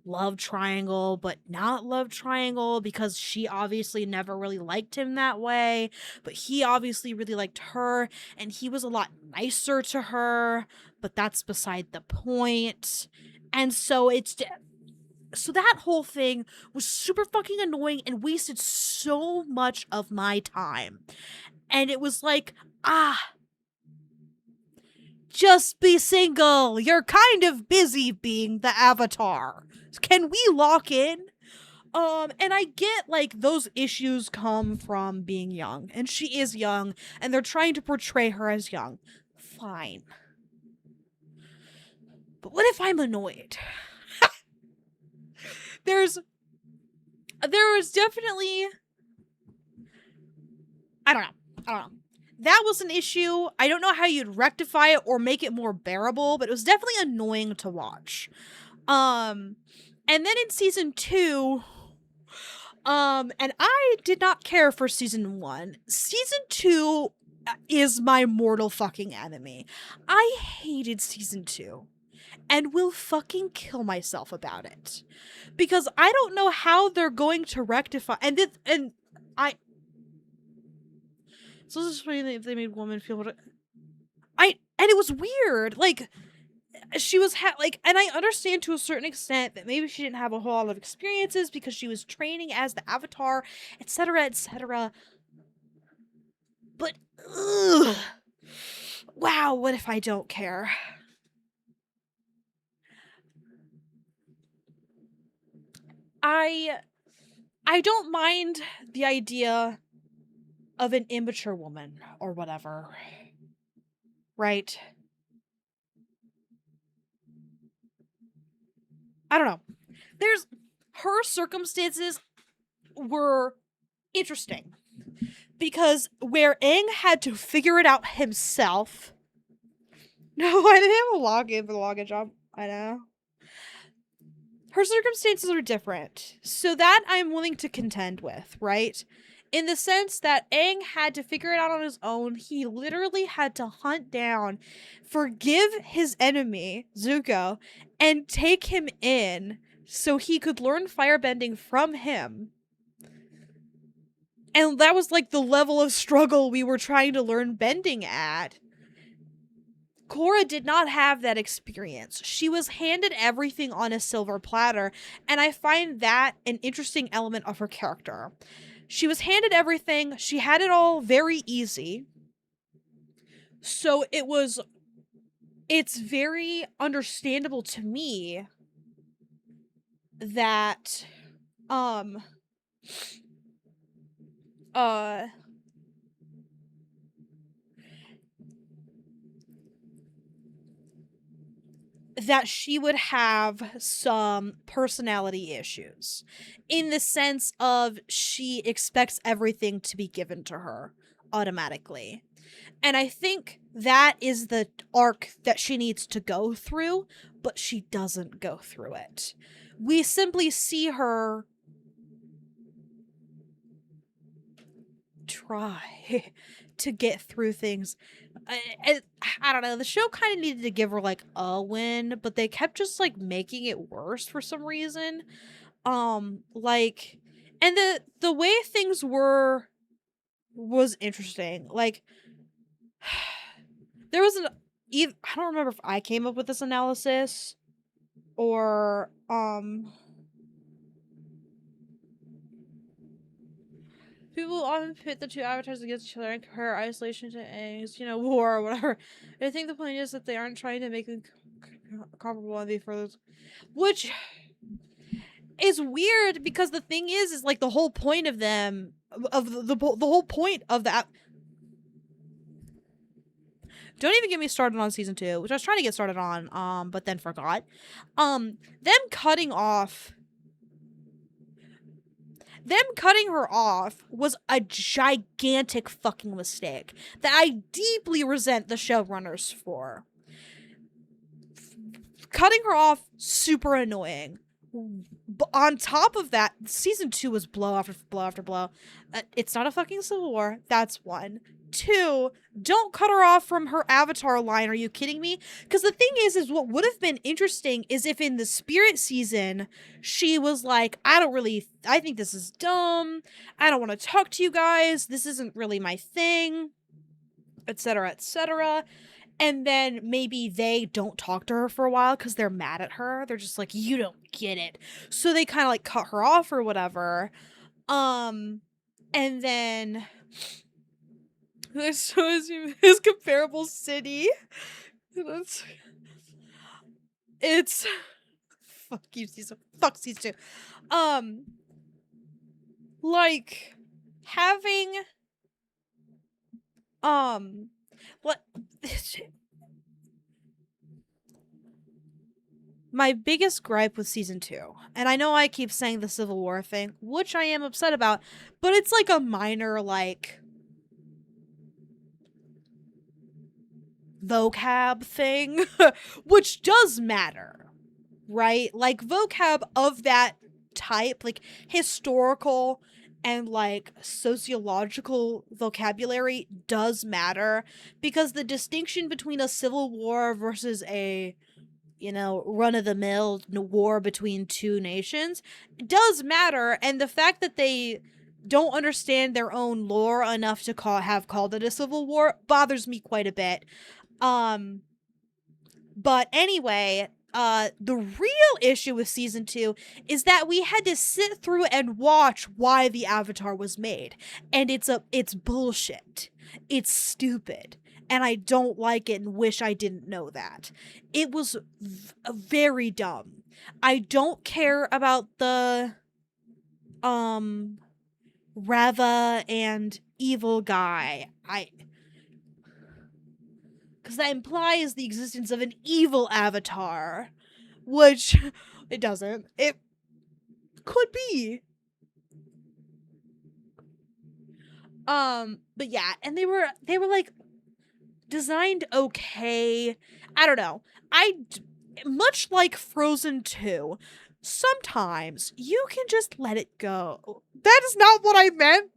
love triangle, but not love triangle because she obviously never really liked him that way, but he obviously really liked her, and he was a lot nicer to her, but that's beside the point. And so so that whole thing was super fucking annoying and wasted so much of my time. And it was like, just be single. You're kind of busy being the avatar. Can we lock in? And I get like those issues come from being young, and she is young, and they're trying to portray her as young. Fine. But what if I'm annoyed? there was definitely, I don't know. That was an issue. I don't know how you'd rectify it or make it more bearable, but it was definitely annoying to watch. And then in season 2, and I did not care for season 1. Season 2 is my mortal fucking enemy. I hated season 2 and will fucking kill myself about it. Because I don't know how they're going to rectify, so this is funny if they made women feel what and it was weird. Like, she was and I understand to a certain extent that maybe she didn't have a whole lot of experiences because she was training as the avatar, etc., etc. But ugh, wow, what if I don't care? I don't mind the idea of an immature woman or whatever. Right? I don't know. Her circumstances were interesting because where Aang had to figure it out himself. No, I didn't have a login for the login job. I know. Her circumstances are different. So that I'm willing to contend with, right? In the sense that Aang had to figure it out on his own. He literally had to hunt down, forgive his enemy, Zuko, and take him in so he could learn firebending from him. And that was like the level of struggle we were trying to learn bending at. Korra did not have that experience. She was handed everything on a silver platter, and I find that an interesting element of her character. She was handed everything, she had it all very easy. So it's very understandable to me that that she would have some personality issues in the sense of she expects everything to be given to her automatically. And I think that is the arc that she needs to go through, but she doesn't go through it. We simply see her try to get through things. I don't know. The show kind of needed to give her like a win, but they kept just like making it worse for some reason. Like, and the way things were was interesting. Like, there was I don't remember if I came up with this analysis or People often pit the two avatars against each other and compare isolation to war or whatever. I think the point is that they aren't trying to make them comparable and be further, which is weird because the thing is like the whole point of them of the whole point of that. Don't even get me started on season 2, which I was trying to get started on, but then forgot. Them cutting her off was a gigantic fucking mistake that I deeply resent the showrunners for. Cutting her off, super annoying. But on top of that, season 2 was blow after blow after blow. It's not a fucking Civil War. That's one. 2, don't cut her off from her Avatar line. Are you kidding me? Because the thing is what would have been interesting is if in the Spirit season, she was like, I think this is dumb. I don't want to talk to you guys. This isn't really my thing, etc., etc. And then maybe they don't talk to her for a while because they're mad at her. They're just like, you don't get it. So they kind of like cut her off or whatever. And then his comparable city. It's fuck you, season. Fuck season 2. Like having what my biggest gripe with season 2, and I know I keep saying the Civil War thing, which I am upset about, but it's like a minor like vocab thing, which does matter, right? Like vocab of that type, like historical and like sociological vocabulary does matter, because the distinction between a civil war versus a run-of-the-mill war between two nations does matter, and the fact that they don't understand their own lore enough to have called it a civil war bothers me quite a bit. But anyway, the real issue with season 2 is that we had to sit through and watch why the Avatar was made. And it's bullshit. It's stupid. And I don't like it and wish I didn't know that. It was very dumb. I don't care about the, Reva and evil guy. Because that implies the existence of an evil avatar, which it doesn't. It could be. But yeah, and they were like designed okay. I don't know. Much like Frozen 2, sometimes you can just let it go. That is not what I meant.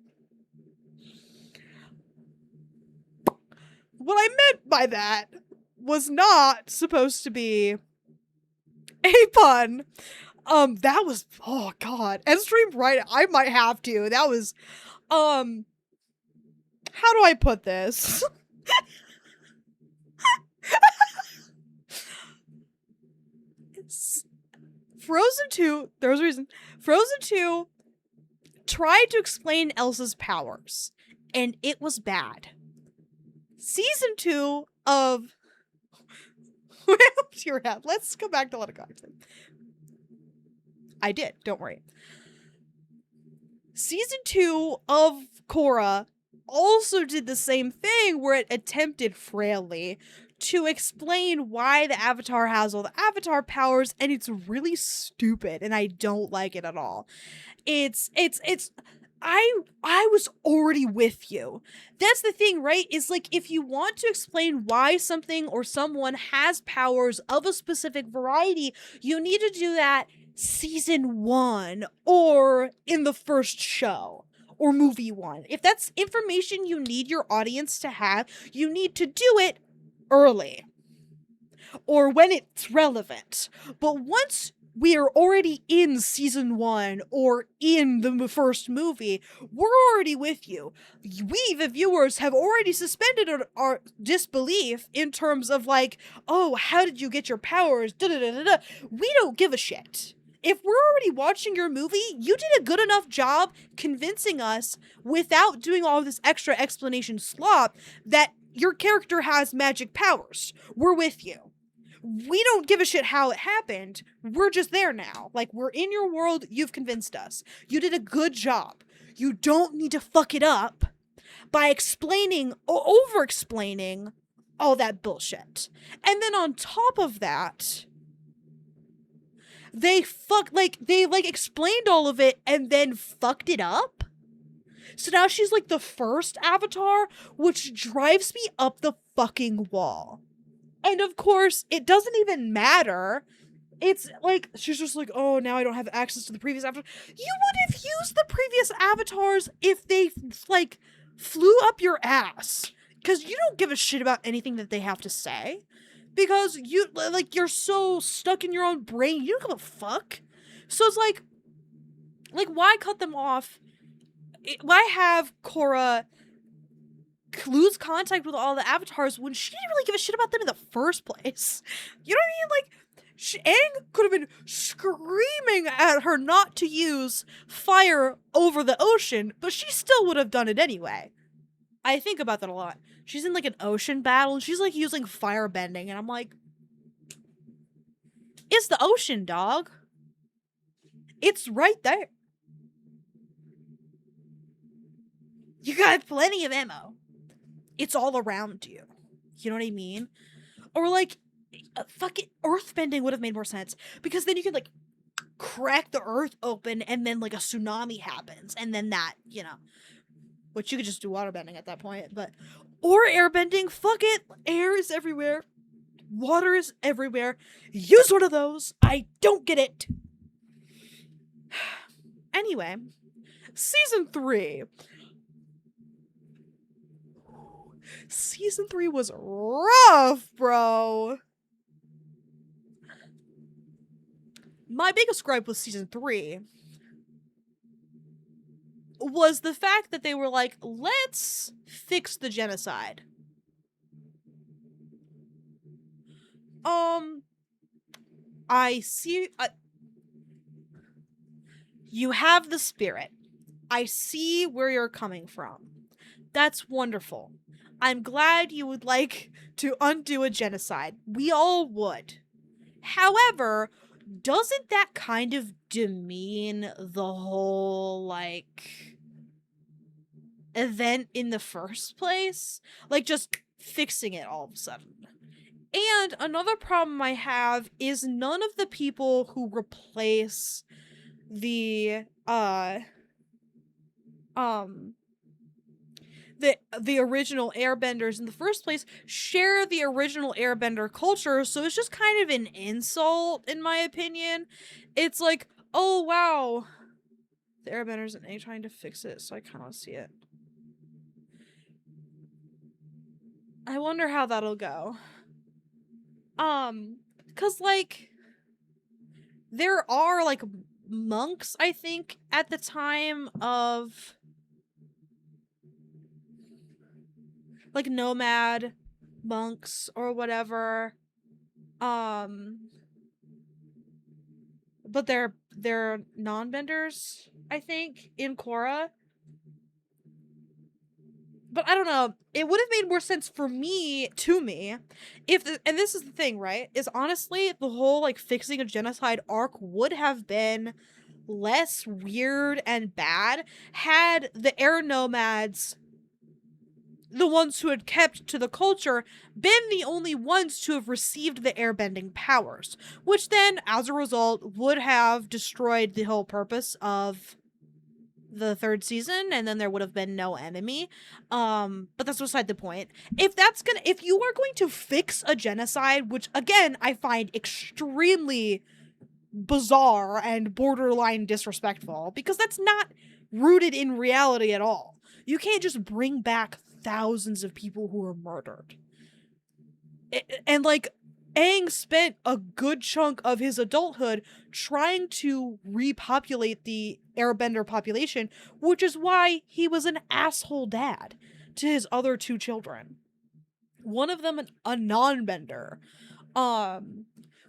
What I meant by that was not supposed to be a pun. That was, oh god. Endstream right, I might have to. That was, how do I put this? Frozen 2, there was a reason. Frozen 2 tried to explain Elsa's powers, and it was bad. Season 2 of your head. Let's go back to Let It Go. I did, don't worry. Season 2 of Korra also did the same thing, where it attempted frailly to explain why the Avatar has all the Avatar powers, and it's really stupid, and I don't like it at all. I was already with you. That's the thing, right? Is like, if you want to explain why something or someone has powers of a specific variety, you need to do that season 1 or in the first show or movie 1. If that's information you need your audience to have, you need to do it early or when it's relevant. But once we are already in season 1 or in the first movie, we're already with you. We, the viewers, have already suspended our disbelief in terms of like, oh, how did you get your powers? Da-da-da-da-da. We don't give a shit. if we're already watching your movie, you did a good enough job convincing us without doing all this extra explanation slop that your character has magic powers. We're with you. We don't give a shit how it happened. We're just there now. Like, we're in your world. You've convinced us. You did a good job. You don't need to fuck it up by explaining or over-explaining all that bullshit. And then on top of that, they explained all of it and then fucked it up. So now she's like the first Avatar, which drives me up the fucking wall. And of course, it doesn't even matter. It's like, she's just like, oh, now I don't have access to the previous Avatar. You would have used the previous Avatars if they, like, flew up your ass. Because you don't give a shit about anything that they have to say. Because you're so stuck in your own brain, you don't give a fuck. So it's like, why cut them off? Why have Korra lose contact with all the Avatars when she didn't really give a shit about them in the first place? You know what I mean? Like, Aang could have been screaming at her not to use fire over the ocean, but she still would have done it anyway. I think about that a lot. She's in like an ocean battle and she's like using fire bending, and I'm like, it's the ocean, dog. It's right there. You got plenty of ammo. It's all around you. You know what I mean? Or like, fucking earthbending would have made more sense, because then you could like crack the earth open and then like a tsunami happens, and then that, you know, which you could just do waterbending at that point, but, or airbending, fuck it, air is everywhere, water is everywhere, use one of those, I don't get it. Anyway, season 3. Season 3 was rough, bro. My biggest gripe with season 3 was the fact that they were like, let's fix the genocide. I see, you have the spirit. I see where you're coming from. That's wonderful. I'm glad you would like to undo a genocide. We all would. However, doesn't that kind of demean the whole, like, event in the first place? Like, just fixing it all of a sudden. And another problem I have is none of the people who replace the original airbenders in the first place share the original airbender culture, so it's just kind of an insult, in my opinion. It's like, oh wow, the airbenders and A trying to fix it, so I kind of want to see it. I wonder how that'll go. Cause like, there are like monks, I think, at the time of like nomad monks or whatever. But they're non-benders, I think, in Korra. But I don't know. It would have made more sense to me, if and this is the thing, right? Is honestly the whole like fixing a genocide arc would have been less weird and bad had the air nomads, the ones who had kept to the culture, been the only ones to have received the airbending powers, which then, as a result, would have destroyed the whole purpose of the 3rd season, and then there would have been no enemy. But that's beside the point. If you are going to fix a genocide, which again I find extremely bizarre and borderline disrespectful, because that's not rooted in reality at all. You can't just bring back thousands of people who were murdered. And like, Aang spent a good chunk of his adulthood trying to repopulate the airbender population, which is why he was an asshole dad to his other 2 children. One of them a non-bender.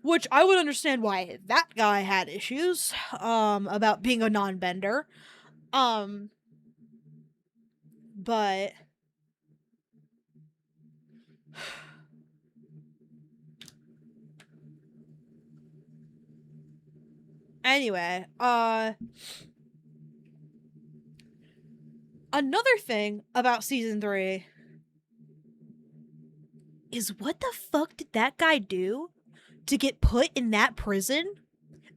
which I would understand why that guy had issues, about being a non-bender. Um, but anyway, another thing about season 3 is what the fuck did that guy do to get put in that prison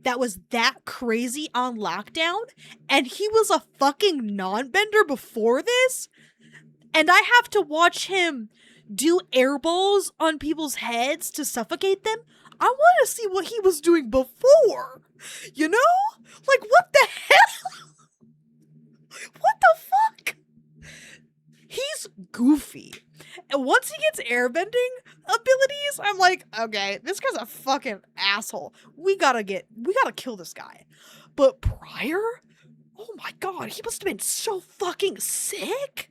that was that crazy on lockdown? And he was a fucking non-bender before this? And I have to watch him do air balls on people's heads to suffocate them? I want to see what he was doing before. You know? Like, what the hell? What the fuck? He's goofy. And once he gets airbending abilities, I'm like, okay, this guy's a fucking asshole. We gotta kill this guy. But prior? Oh my god, he must have been so fucking sick.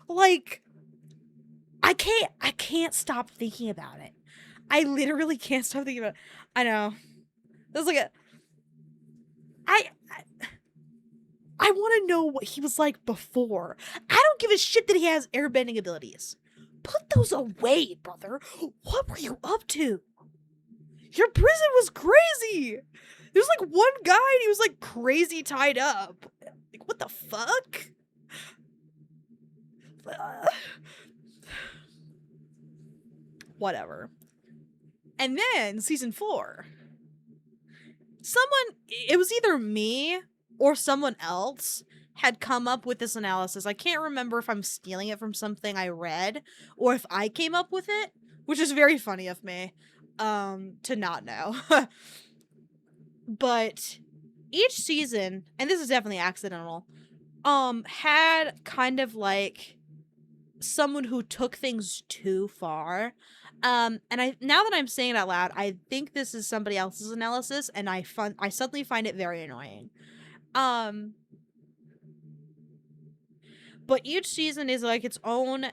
Like, I can't stop thinking about it. I literally can't stop thinking about it. I know. This is like a... I want to know what he was like before. I don't give a shit that he has airbending abilities. Put those away, brother. What were you up to? Your prison was crazy. There was like one guy and he was like crazy tied up. Like, what the fuck? Whatever. And then season 4. It was either me or someone else had come up with this analysis. I can't remember if I'm stealing it from something I read or if I came up with it, which is very funny of me to not know. But each season, and this is definitely accidental, had kind of like someone who took things too far. And now that I'm saying it out loud, I think this is somebody else's analysis, and I suddenly find it very annoying. But each season is like its own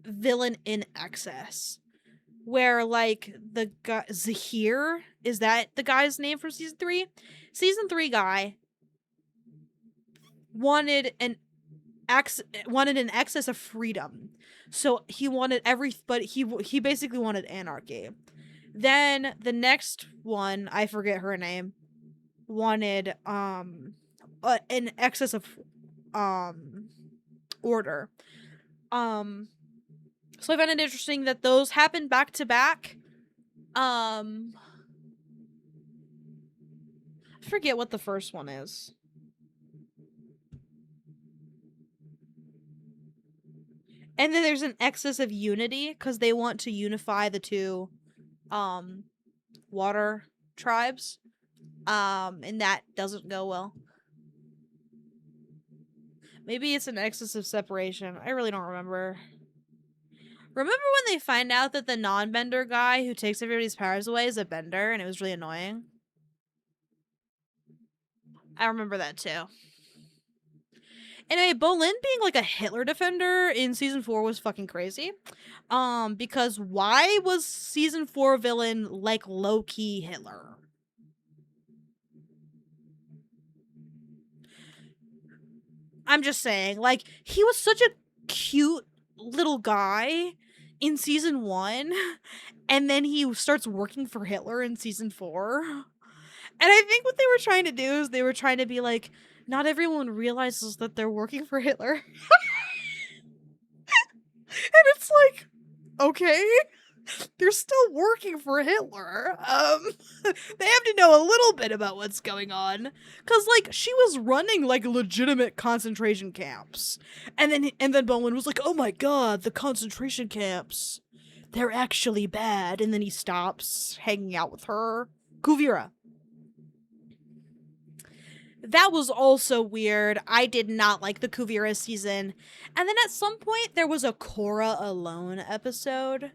villain in excess. Where like the guy Zahir, is that the guy's name from season 3? Season 3 guy wanted an excess of freedom. So he wanted but he basically wanted anarchy. Then the next one, I forget her name, wanted an excess of order. So I find it interesting that those happen back to back. I forget what the first one is. And then there's an excess of unity because they want to unify the two water tribes. And that doesn't go well. Maybe it's an excess of separation. I really don't remember. Remember when they find out that the non-bender guy who takes everybody's powers away is a bender, and it was really annoying? I remember that too. Anyway, Bolin being like a Hitler defender in season 4 was fucking crazy. Because why was season 4 villain like low-key Hitler? I'm just saying, like, he was such a cute little guy in season 1, and then he starts working for Hitler in season 4. And I think what they were trying to do is they were trying to be like, not everyone realizes that they're working for Hitler. And it's like, okay, they're still working for Hitler. They have to know a little bit about what's going on. Cause like she was running like legitimate concentration camps. And then Bowen was like, oh my god, the concentration camps. They're actually bad. And then he stops hanging out with her. Kuvira. That was also weird. I did not like the Kuvira season. And then at some point, there was a Korra alone episode.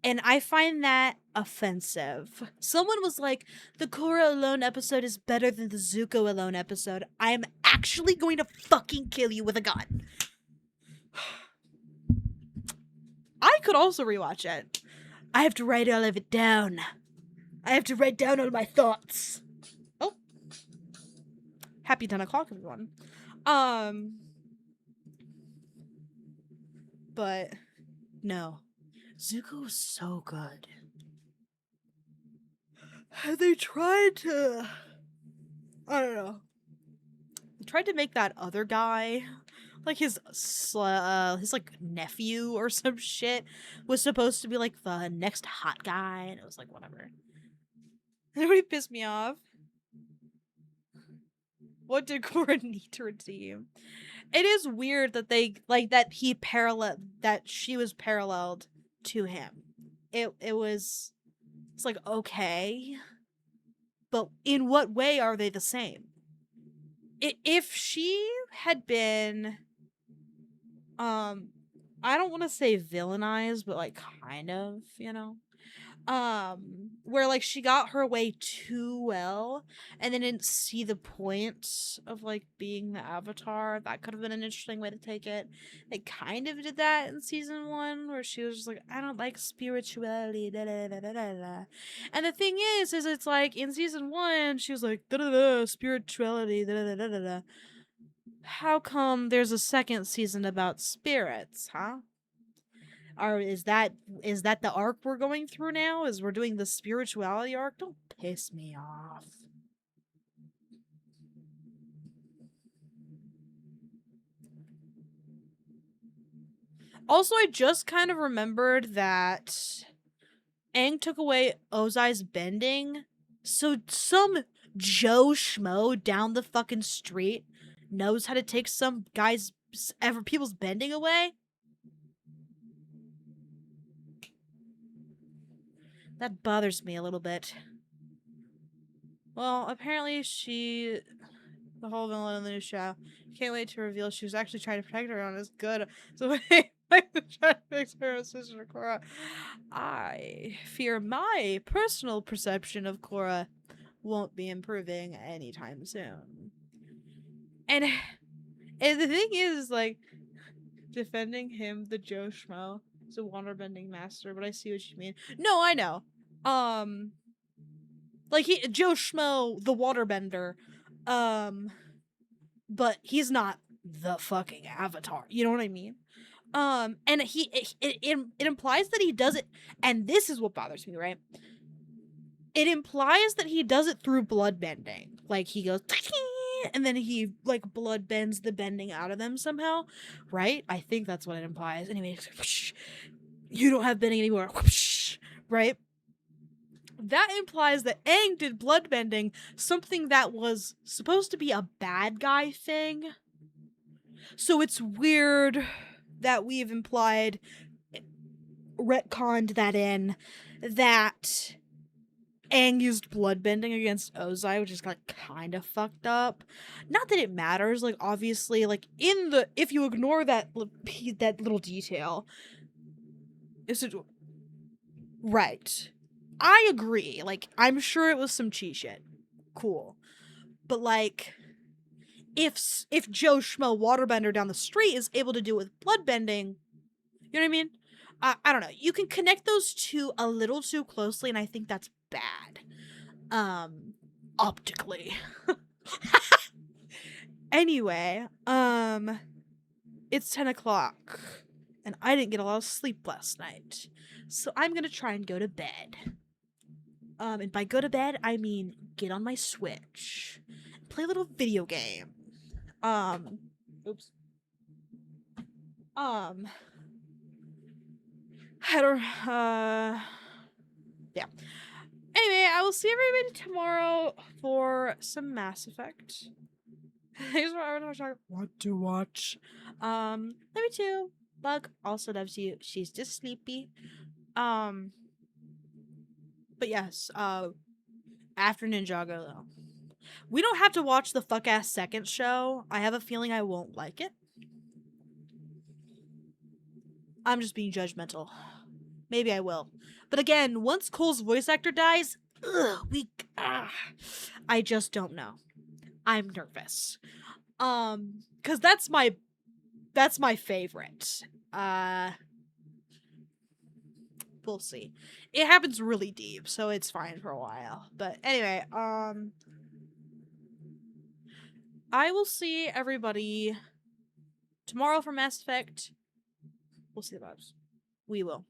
And I find that offensive. Someone was like, the Korra alone episode is better than the Zuko alone episode. I am actually going to fucking kill you with a gun. I could also rewatch it. I have to write all of it down. I have to write down all my thoughts. Oh. Happy 10 o'clock, everyone. But no. Zuko was so good. They tried to, I don't know. They tried to make that other guy, like his like nephew or some shit, was supposed to be like the next hot guy, and it was like whatever. It really pissed me off. What did Korra need to redeem? It is weird that they like that she was paralleled to him. It was, it's like, okay, but in what way are they the same? If she had been, I don't want to say villainized, but like kind of, where like she got her way too well and then didn't see the point of like being the Avatar. That could have been an interesting way to take it. They kind of did that in season 1, where she was just like, I don't like spirituality, da, da, da, da, da, da. And the thing is it's like in season 1 she was like, da, da, da, spirituality, da, da, da, da, da. How come there's a second season about spirits, huh? Or is that the arc we're going through now? Is we're doing the spirituality arc? Don't piss me off. Also, I just kind of remembered that Aang took away Ozai's bending, so some Joe Schmo down the fucking street knows how to take some people's bending away. That bothers me a little bit. Well, apparently the whole villain in the new show, can't wait to reveal she was actually trying to protect everyone is good. So trying to fix her sister Korra. I fear my personal perception of Korra won't be improving anytime soon. And the thing is, like, defending him, the Joe Schmo, is a waterbending master, but I see what you mean. No, I know. Like Joe Schmo, the waterbender, but he's not the fucking Avatar. You know what I mean? And it implies that he does it, and this is what bothers me, right? It implies that he does it through blood bending. Like he goes, and then he like blood bends the bending out of them somehow, right? I think that's what it implies. Anyway, you don't have bending anymore, right? That implies that Aang did bloodbending, something that was supposed to be a bad guy thing. So it's weird that we've retconned that in, that Aang used bloodbending against Ozai, which is kind of fucked up. Not that it matters, like obviously, like if you ignore that little detail, is it right? I agree. Like, I'm sure it was some cheat shit. Cool. But like, if Joe Schmo Waterbender down the street is able to do it with bloodbending, you know what I mean? I don't know. You can connect those two a little too closely, and I think that's bad. Optically. Anyway, it's 10 o'clock, and I didn't get a lot of sleep last night, so I'm gonna try and go to bed. And by go to bed, I mean get on my Switch, play a little video game. Oops. I don't, yeah. Anyway, I will see everybody tomorrow for some Mass Effect. Here's what to watch. Love you too. Bug also loves you. She's just sleepy. But yes, after Ninjago though. We don't have to watch the fuck ass second show. I have a feeling I won't like it. I'm just being judgmental. Maybe I will. But again, once Cole's voice actor dies, I just don't know. I'm nervous. Cause that's my favorite. we'll see. It happens really deep, so it's fine for a while. But anyway, I will see everybody tomorrow for Mass Effect. We'll see the vibes. We will.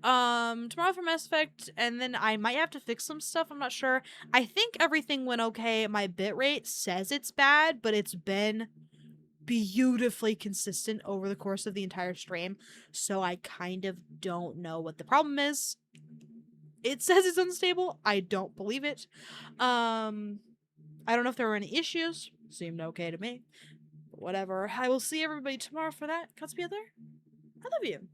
Tomorrow for Mass Effect, and then I might have to fix some stuff. I'm not sure. I think everything went okay. My bitrate says it's bad, but it's been beautifully consistent over the course of the entire stream, so I kind of don't know what the problem is. It says it's unstable. I don't believe it. I don't know if there were any issues. Seemed okay to me. Whatever. I will see everybody tomorrow for that. Cuts be other. I love you.